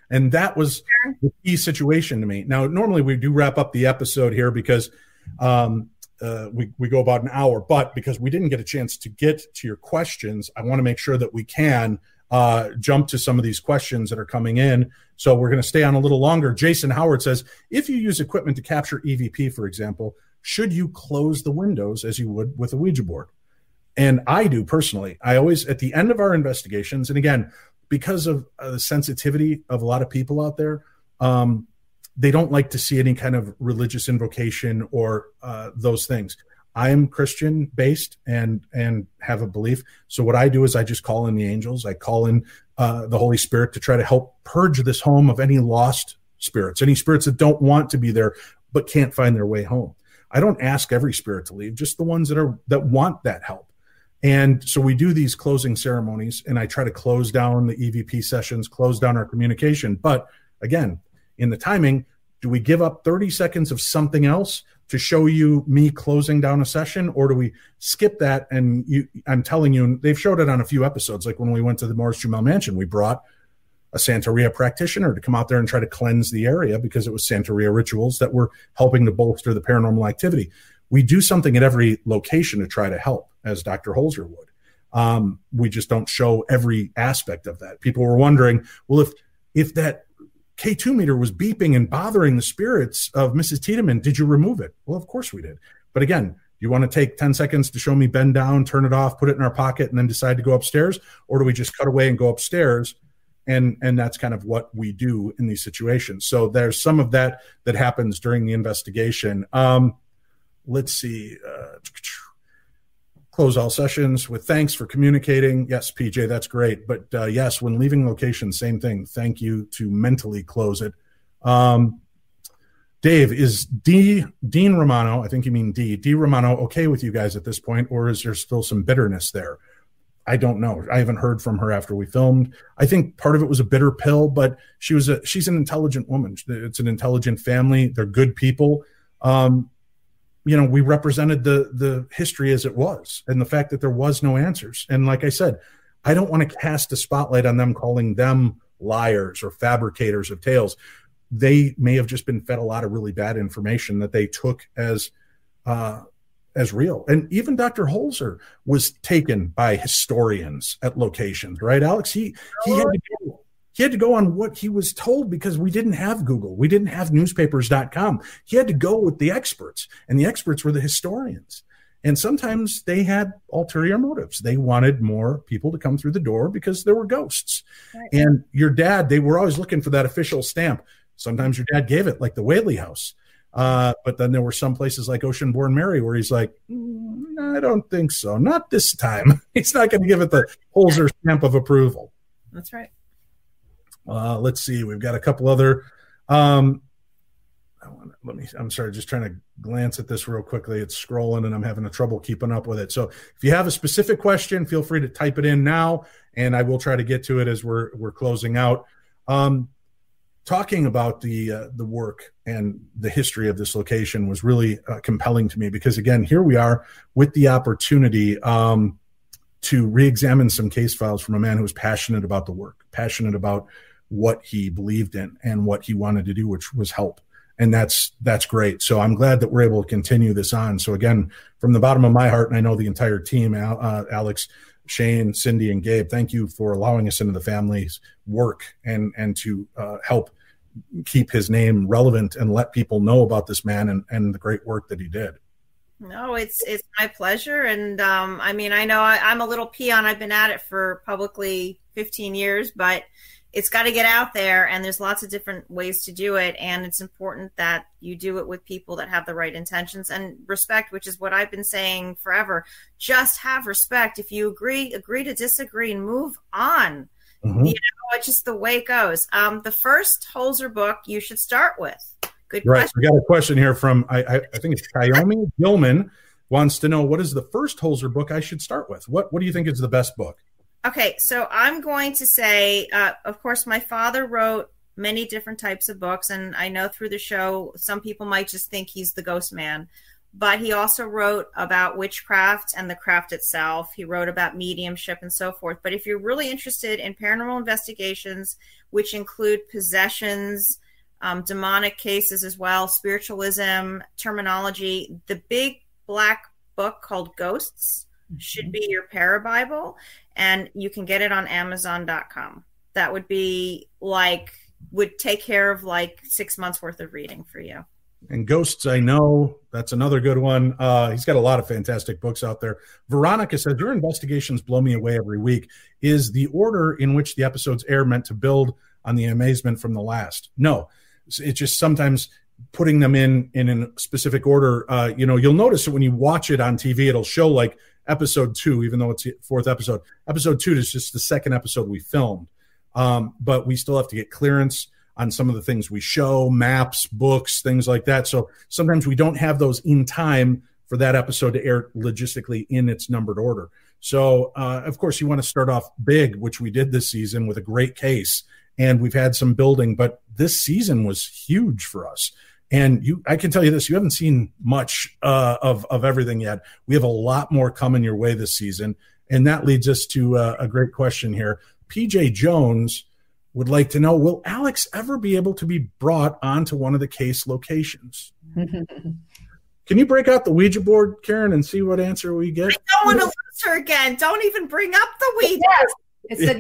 And that was the key situation to me. Now, normally we do wrap up the episode here because we go about an hour, but because we didn't get a chance to get to your questions, I want to make sure that we can jump to some of these questions that are coming in. So we're going to stay on a little longer. Jason Howard says, if you use equipment to capture EVP, for example, should you close the windows as you would with a Ouija board? And I do personally. I always, at the end of our investigations, and again, because of the sensitivity of a lot of people out there, they don't like to see any kind of religious invocation or those things. I am Christian based and have a belief. So what I do is I just call in the angels. I call in the Holy Spirit to try to help purge this home of any lost spirits, any spirits that don't want to be there but can't find their way home. I don't ask every spirit to leave, just the ones that want that help. And so we do these closing ceremonies, and I try to close down the EVP sessions, close down our communication. But again, in the timing, do we give up 30 seconds of something else to show you me closing down a session, or do we skip that? And I'm telling you, they've showed it on a few episodes, like when we went to the Morris Jumel Mansion, we brought a Santeria practitioner to come out there and try to cleanse the area because it was Santeria rituals that were helping to bolster the paranormal activity. We do something at every location to try to help, as Dr. Holzer would. We just don't show every aspect of that. People were wondering, well, if that K2 meter was beeping and bothering the spirits of Mrs. Tiedemann, did you remove it? Well, of course we did. But again, you want to take 10 seconds to show me bend down, turn it off, put it in our pocket, and then decide to go upstairs? Or do we just cut away and go upstairs? And that's kind of what we do in these situations. So there's some of that happens during the investigation. Let's see. Close all sessions with thanks for communicating. Yes, PJ, that's great. But yes, when leaving location, same thing. Thank you to mentally close it. Dave, is Dean Romano, I think you mean D Romano, okay with you guys at this point, or is there still some bitterness there? I don't know. I haven't heard from her after we filmed. I think part of it was a bitter pill, but she's an intelligent woman. It's an intelligent family. They're good people. We represented the history as it was and the fact that there was no answers. And like I said, I don't want to cast a spotlight on them, calling them liars or fabricators of tales. They may have just been fed a lot of really bad information that they took as real. And even Dr. Holzer was taken by historians at locations, right, Alex? He had to go on what he was told because we didn't have Google. We didn't have newspapers.com. He had to go with the experts, and the experts were the historians. And sometimes they had ulterior motives. They wanted more people to come through the door because there were ghosts. Right. And your dad, they were always looking for that official stamp. Sometimes your dad gave it, like the Whaley House. But then there were some places like Oceanborn Mary where he's like, I don't think so. Not this time. He's not going to give it the Holzer stamp of approval. That's right. Let's see. We've got a couple other. I'm sorry, just trying to glance at this real quickly. It's scrolling and I'm having trouble keeping up with it. So if you have a specific question, feel free to type it in now, and I will try to get to it as we're closing out. Talking about the work and the history of this location was really compelling to me because, again, here we are with the opportunity to re-examine some case files from a man who was passionate about the work, passionate about what he believed in and what he wanted to do, which was help. And that's great. So I'm glad that we're able to continue this on. So again, from the bottom of my heart, and I know the entire team, Alex, Shane, Cindy, and Gabe, thank you for allowing us into the family's work and to help keep his name relevant and let people know about this man and the great work that he did. No, it's my pleasure. And I mean, I know I'm a little peon. I've been at it for publicly 15 years, but it's got to get out there, and there's lots of different ways to do it. And it's important that you do it with people that have the right intentions and respect, which is what I've been saying forever. Just have respect. If you agree to disagree and move on. Mm-hmm. It's just the way it goes. The first Holzer book you should start with. Good question. We got a question here from, I think it's Kayomi Gilman, wants to know, what is the first Holzer book I should start with? What do you think is the best book? Okay, so I'm going to say, of course, my father wrote many different types of books, and I know through the show, some people might just think he's the ghost man, but he also wrote about witchcraft and the craft itself. He wrote about mediumship and so forth. But if you're really interested in paranormal investigations, which include possessions, demonic cases as well, spiritualism, terminology, the big black book called Ghosts should be your parabible, and you can get it on Amazon.com. That would take care of like 6 months worth of reading for you. And Ghosts, I know, that's another good one. He's got a lot of fantastic books out there. Veronica says, your investigations blow me away every week. Is the order in which the episodes air meant to build on the amazement from the last? No, it's just sometimes putting them in a specific order. You'll notice that when you watch it on TV, it'll show like episode 2, even though it's the 4th episode. Episode 2 is just the second episode we filmed. But we still have to get clearance on some of the things we show, maps, books, things like that. So sometimes we don't have those in time for that episode to air logistically in its numbered order. So, of course, you want to start off big, which we did this season with a great case. And we've had some building, but this season was huge for us. And I can tell you this, you haven't seen much of everything yet. We have a lot more coming your way this season. And that leads us to a great question here. PJ Jones would like to know, will Alex ever be able to be brought onto one of the case locations? Can you break out the Ouija board, Karen, and see what answer we get? I don't want to lose her again. Don't even bring up the Ouija. Yes. It said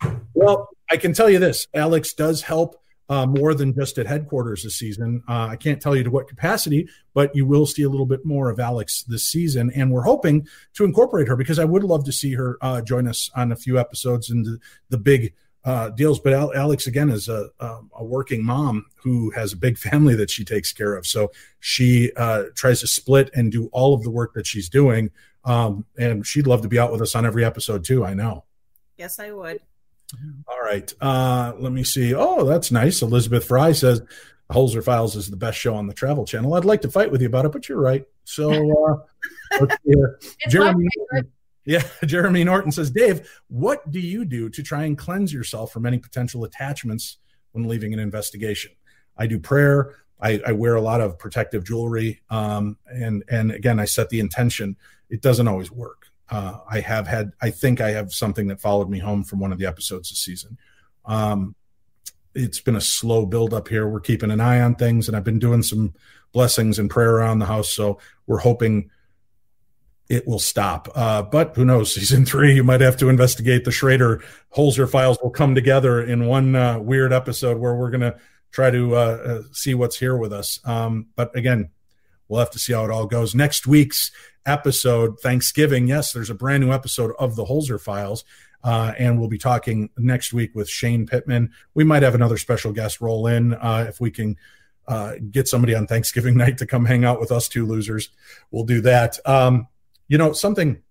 yes. Well, I can tell you this. Alex does help more than just at headquarters this season. I can't tell you to what capacity, but you will see a little bit more of Alex this season. And we're hoping to incorporate her because I would love to see her join us on a few episodes and the big deals. But Alex, again, is a working mom who has a big family that she takes care of. So she tries to split and do all of the work that she's doing. And she'd love to be out with us on every episode too, I know. Yes, I would. All right. Let me see. Oh, that's nice. Elizabeth Fry says Holzer Files is the best show on the Travel Channel. I'd like to fight with you about it, but you're right. So let's see here. Jeremy Norton says, Dave, what do you do to try and cleanse yourself from any potential attachments when leaving an investigation? I do prayer. I wear a lot of protective jewelry. And again, I set the intention. It doesn't always work. I think I have something that followed me home from one of the episodes this season. It's been a slow build up here. We're keeping an eye on things, and I've been doing some blessings and prayer around the house. So we're hoping it will stop. But who knows? Season 3, you might have to investigate the Schrader Holzer Files will come together in one weird episode where we're going to try to see what's here with us. But again, we'll have to see how it all goes. Next week's episode, Thanksgiving, yes, there's a brand new episode of the Holzer Files, and we'll be talking next week with Shane Pittman. We might have another special guest roll in if we can get somebody on Thanksgiving night to come hang out with us two losers. We'll do that. Something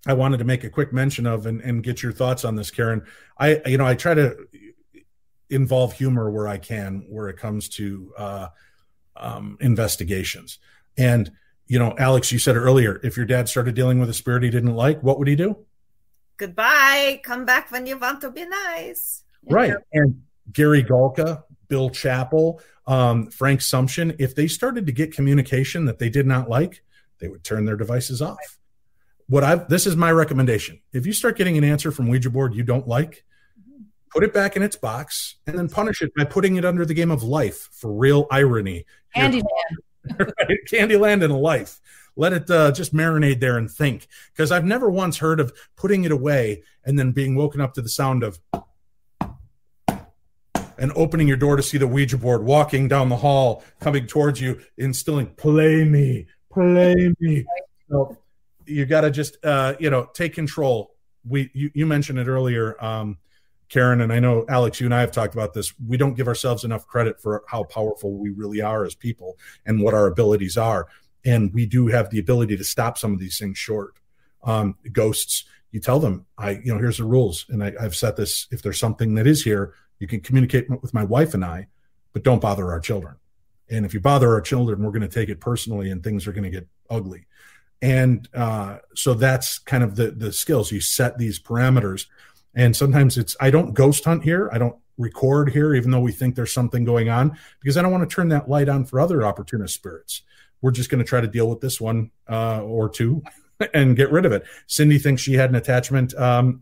I wanted to make a quick mention of and get your thoughts on this, Karen. I try to involve humor where I can, where it comes to investigations. And, Alex, you said earlier, if your dad started dealing with a spirit he didn't like, what would he do? Goodbye. Come back when you want to be nice. Right. And Gary Galka, Bill Chappell, Frank Sumption, if they started to get communication that they did not like, they would turn their devices off. This is my recommendation. If you start getting an answer from Ouija board you don't like, put it back in its box and then punish it by putting it under the game of life for real irony. Candyland. Right? Candyland and life. Let it just marinate there and think. Because I've never once heard of putting it away and then being woken up to the sound of and opening your door to see the Ouija board walking down the hall, coming towards you, instilling, play me. So you got to just, take control. You mentioned it earlier, Karen, and I know, Alex, you and I have talked about this. We don't give ourselves enough credit for how powerful we really are as people and what our abilities are. And we do have the ability to stop some of these things short. Ghosts, you tell them, here's the rules. And I've set this, if there's something that is here, you can communicate with my wife and I, but don't bother our children. And if you bother our children, we're going to take it personally and things are going to get ugly. And so that's kind of the skills. You set these parameters. And sometimes I don't ghost hunt here. I don't record here, even though we think there's something going on, because I don't want to turn that light on for other opportunist spirits. We're just going to try to deal with this one or two and get rid of it. Cindy thinks she had an attachment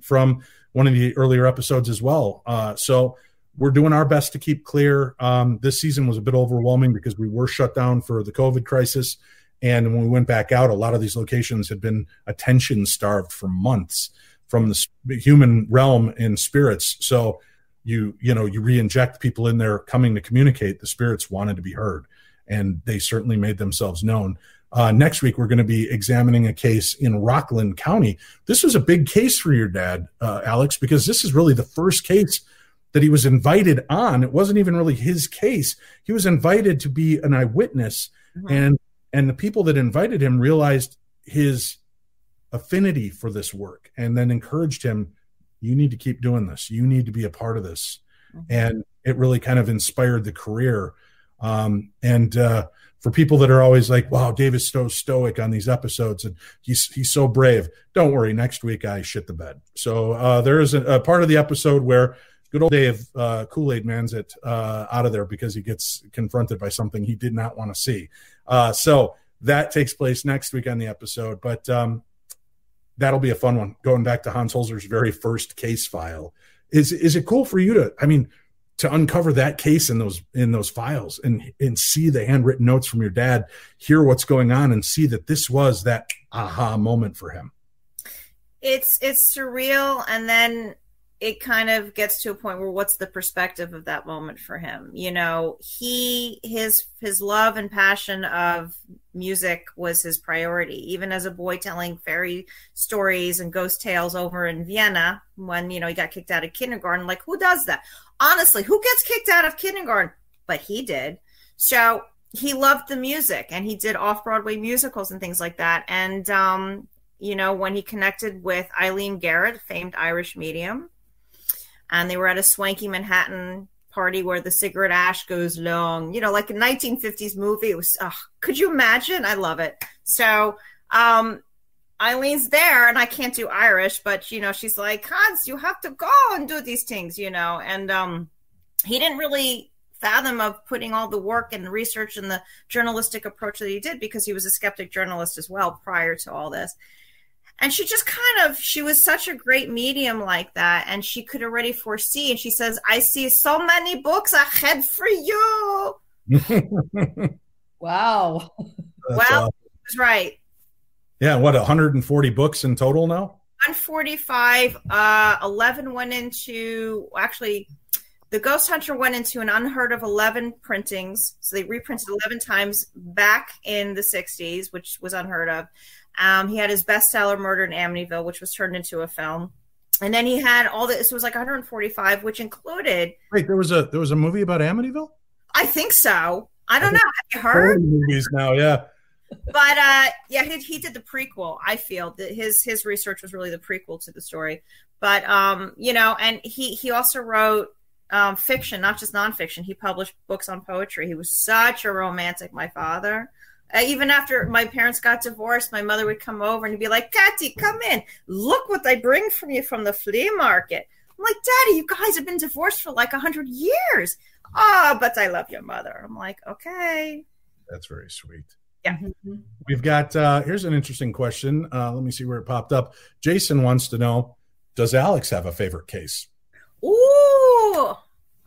from one of the earlier episodes as well. So we're doing our best to keep clear. This season was a bit overwhelming because we were shut down for the COVID crisis. And when we went back out, a lot of these locations had been attention starved for months from the human realm in spirits. So you re-inject people in there coming to communicate. The spirits wanted to be heard, and they certainly made themselves known. Next week, we're going to be examining a case in Rockland County. This was a big case for your dad, Alex, because this is really the first case that he was invited on. It wasn't even really his case. He was invited to be an eyewitness, and the people that invited him realized his affinity for this work and then encouraged him, you need to keep doing this. You need to be a part of this. And it really kind of inspired the career. For people that are always like, wow, Dave is so stoic on these episodes and he's so brave. Don't worry. Next week I shit the bed. So there is a part of the episode where good old Dave Kool-Aid Man's it out of there because he gets confronted by something he did not want to see. So that takes place next week on the episode, but that'll be a fun one. Going back to Hans Holzer's very first case file Is it cool for you to uncover that case in those files and see the handwritten notes from your dad, hear what's going on, and see that this was that aha moment for him? It's surreal, and then it kind of gets to a point where what's the perspective of that moment for him? You know, his love and passion of music was his priority, even as a boy, telling fairy stories and ghost tales over in Vienna when, you know, he got kicked out of kindergarten. Like, who does that? Honestly, who gets kicked out of kindergarten? But he did. So he loved the music, and he did off-Broadway musicals and things like that. And, you know, when he connected with Eileen Garrett, famed Irish medium, and they were at a swanky Manhattan party where the cigarette ash goes long, you know, like a 1950s movie. It was, could you imagine? I love it. So Eileen's there, and I can't do Irish, but, you know, she's like, Hans, you have to go and do these things, you know. And he didn't really fathom of putting all the work and the research and the journalistic approach that he did, because he was a skeptic journalist as well prior to all this. And she just she was such a great medium like that. And she could already foresee. And she says, I see so many books ahead for you. Wow. Well, he was right. Yeah. What, 140 books in total now? 145. 11 went into, actually, The Ghost Hunter went into an unheard of 11 printings. So they reprinted 11 times back in the 60s, which was unheard of. He had his bestseller Murder in Amityville, which was turned into a film. And then he had all this. It was like 145, which included. Wait, there was a movie about Amityville? I think so. I don't know. Have you heard? Movies now, yeah. But yeah, he did the prequel. I feel that his research was really the prequel to the story. But you know, and he also wrote fiction, not just nonfiction. He published books on poetry. He was such a romantic, my father. Even after my parents got divorced, my mother would come over and he'd be like, Katty, come in. Look what I bring from you from the flea market. I'm like, Daddy, you guys have been divorced for like 100 years. Oh, but I love your mother. I'm like, okay. That's very sweet. Yeah. We've got, here's an interesting question. Let me see where it popped up. Jason wants to know, does Alex have a favorite case? Ooh,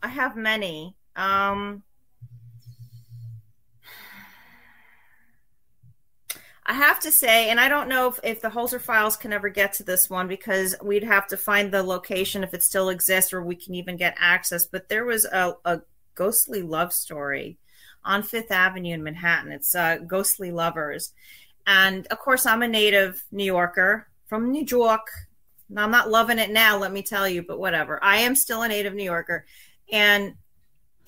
I have many. I have to say, and I don't know if the Holzer Files can ever get to this one, because we'd have to find the location if it still exists, or we can even get access. But there was a ghostly love story on Fifth Avenue in Manhattan. It's Ghostly Lovers. And, of course, I'm a native New Yorker from New York. Now, I'm not loving it now, let me tell you, but whatever. I am still a native New Yorker. And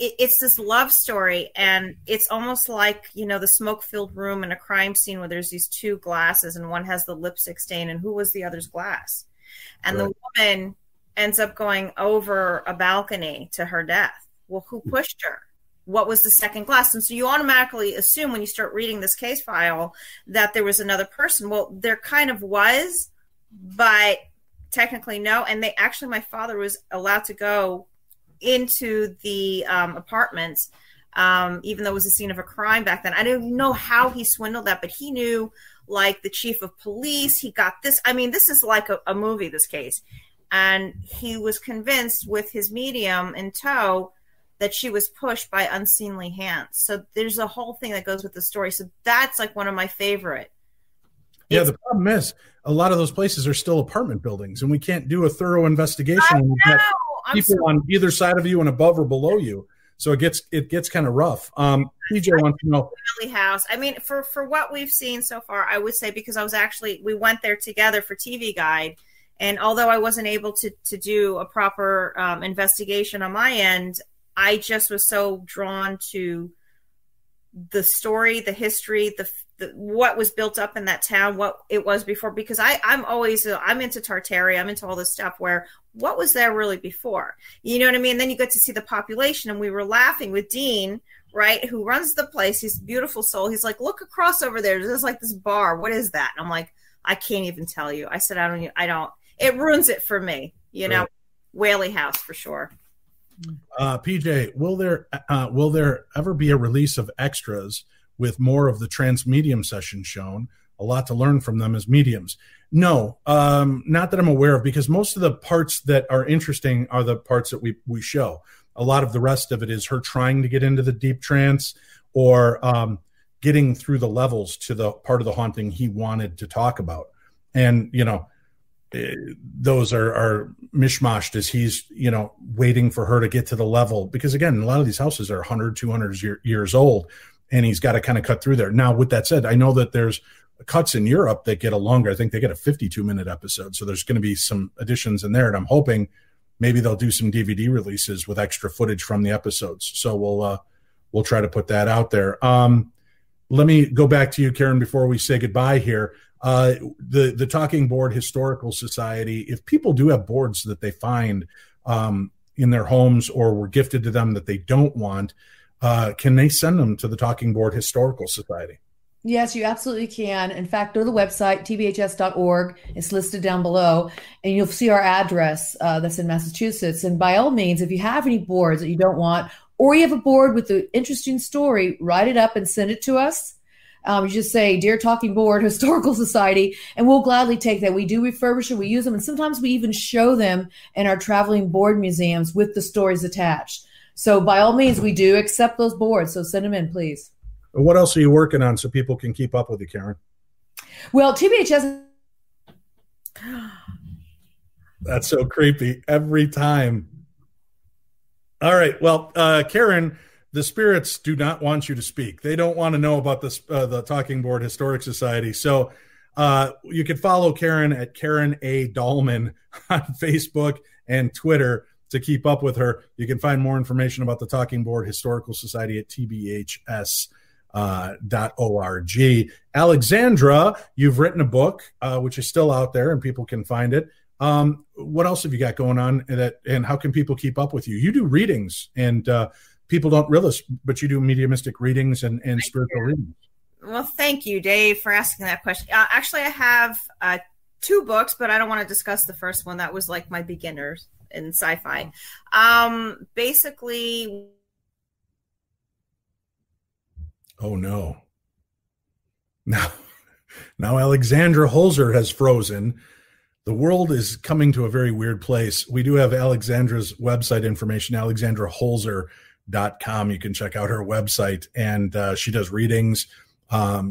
it's this love story, and it's almost like, you know, the smoke-filled room in a crime scene where there's these two glasses, and one has the lipstick stain, and who was the other's glass? And right. The woman ends up going over a balcony to her death. Well, who pushed her? What was the second glass? And so you automatically assume when you start reading this case file that there was another person. Well, there kind of was, but technically no. And they actually, my father was allowed to go into the apartments, even though it was a scene of a crime back then. I don't know how he swindled that, but he knew, like, the chief of police. He got this. I mean, this is like a movie, this case. And he was convinced with his medium in tow that she was pushed by unseemly hands. So there's a whole thing that goes with the story. So that's like one of my favorite. Yeah, the problem is a lot of those places are still apartment buildings, and we can't do a thorough investigation. I know. People on either side of you and above or below you, so it gets kind of rough. PJ wants to know, house. I mean, for what we've seen so far, I would say, because we went there together for TV Guide, and although I wasn't able to do a proper investigation on my end, I just was so drawn to the story, the history, the what was built up in that town, what it was before, because I'm into Tartary, I'm into all this stuff where what was there really before, you know what I mean? And then you get to see the population, and we were laughing with Dean, right, who runs the place. He's a beautiful soul. He's like, look across over there, there's like this bar, what is that? And I'm like, I can't even tell you. I said, I don't, it ruins it for me, you know. Whaley House for sure. PJ, will there ever be a release of extras with more of the trans medium session shown? a lot to learn from them as mediums. No, not that I'm aware of, because most of the parts that are interesting are the parts that we show. A lot of the rest of it is her trying to get into the deep trance, or getting through the levels to the part of the haunting he wanted to talk about. And, those are mishmashed as he's, waiting for her to get to the level. Because, again, a lot of these houses are 100, 200 years old, and he's got to kind of cut through there. Now, with that said, I know that there's cuts in Europe that get a longer. I think they get a 52-minute episode. So there's going to be some additions in there, and I'm hoping maybe they'll do some DVD releases with extra footage from the episodes. So we'll try to put that out there. Let me go back to you, Karen, before we say goodbye here. The Talking Board Historical Society, if people do have boards that they find in their homes or were gifted to them that they don't want, can they send them to the Talking Board Historical Society? Yes, you absolutely can. In fact, go to the website, tbhs.org. It's listed down below, and you'll see our address that's in Massachusetts. And by all means, if you have any boards that you don't want, or you have a board with an interesting story, write it up and send it to us. You just say, Dear Talking Board Historical Society, and we'll gladly take that. We do refurbish them, we use them, and sometimes we even show them in our traveling board museums with the stories attached. So by all means, we do accept those boards. So send them in, please. What else are you working on so people can keep up with you, Karen? Well, TBHS. That's so creepy every time. All right. Well, Karen, the spirits do not want you to speak. They don't want to know about this, the Talking Board Historic Society. So you can follow Karen at Karen A. Dahlman on Facebook and Twitter to keep up with her. You can find more information about the Talking Board Historical Society at tbhs.org. Alexandra, you've written a book, which is still out there and people can find it. What else have you got going on, and how can people keep up with you? You do readings, and people don't realize, but you do mediumistic readings and spiritual readings. Well, thank you, Dave, for asking that question. Actually, I have 2 books, but I don't want to discuss the first one. That was like my beginners in sci-fi. Basically. Oh, no. Now Alexandra Holzer has frozen. The world is coming to a very weird place. We do have Alexandra's website information, alexandraholzer.com. You can check out her website, and she does readings.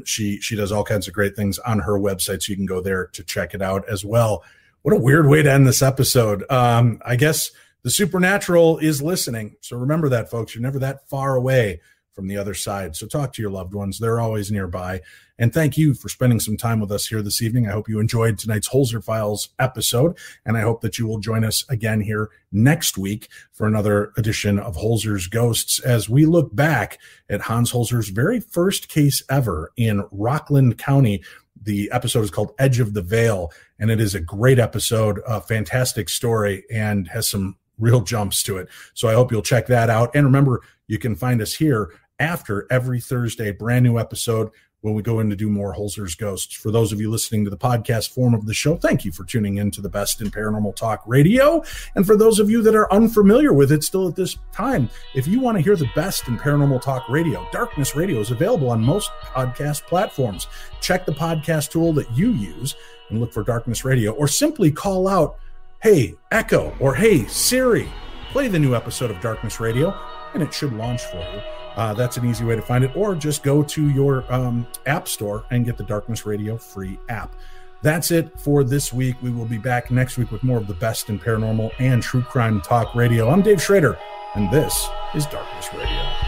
She does all kinds of great things on her website, so you can go there to check it out as well. What a weird way to end this episode. I guess the supernatural is listening. So remember that, folks. You're never that far away from the other side. So talk to your loved ones. They're always nearby. And thank you for spending some time with us here this evening. I hope you enjoyed tonight's Holzer Files episode, and I hope that you will join us again here next week for another edition of Holzer's Ghosts as we look back at Hans Holzer's very first case ever in Rockland County. The episode is called Edge of the Veil, and it is a great episode, a fantastic story, and has some real jumps to it. So I hope you'll check that out. And remember, you can find us here after every Thursday, brand new episode when we go in to do more Holzer's Ghosts. For those of you listening to the podcast form of the show, thank you for tuning in to the best in paranormal talk radio. And for those of you that are unfamiliar with it still at this time, if you want to hear the best in paranormal talk radio, Darkness Radio is available on most podcast platforms. Check the podcast tool that you use and look for Darkness Radio, or simply call out, "Hey, Echo," or "Hey, Siri, play the new episode of Darkness Radio," and it should launch for you. That's an easy way to find it. Or just go to your app store and get the Darkness Radio free app. That's it for this week. We will be back next week with more of the best in paranormal and true crime talk radio. I'm Dave Schrader, and this is Darkness Radio.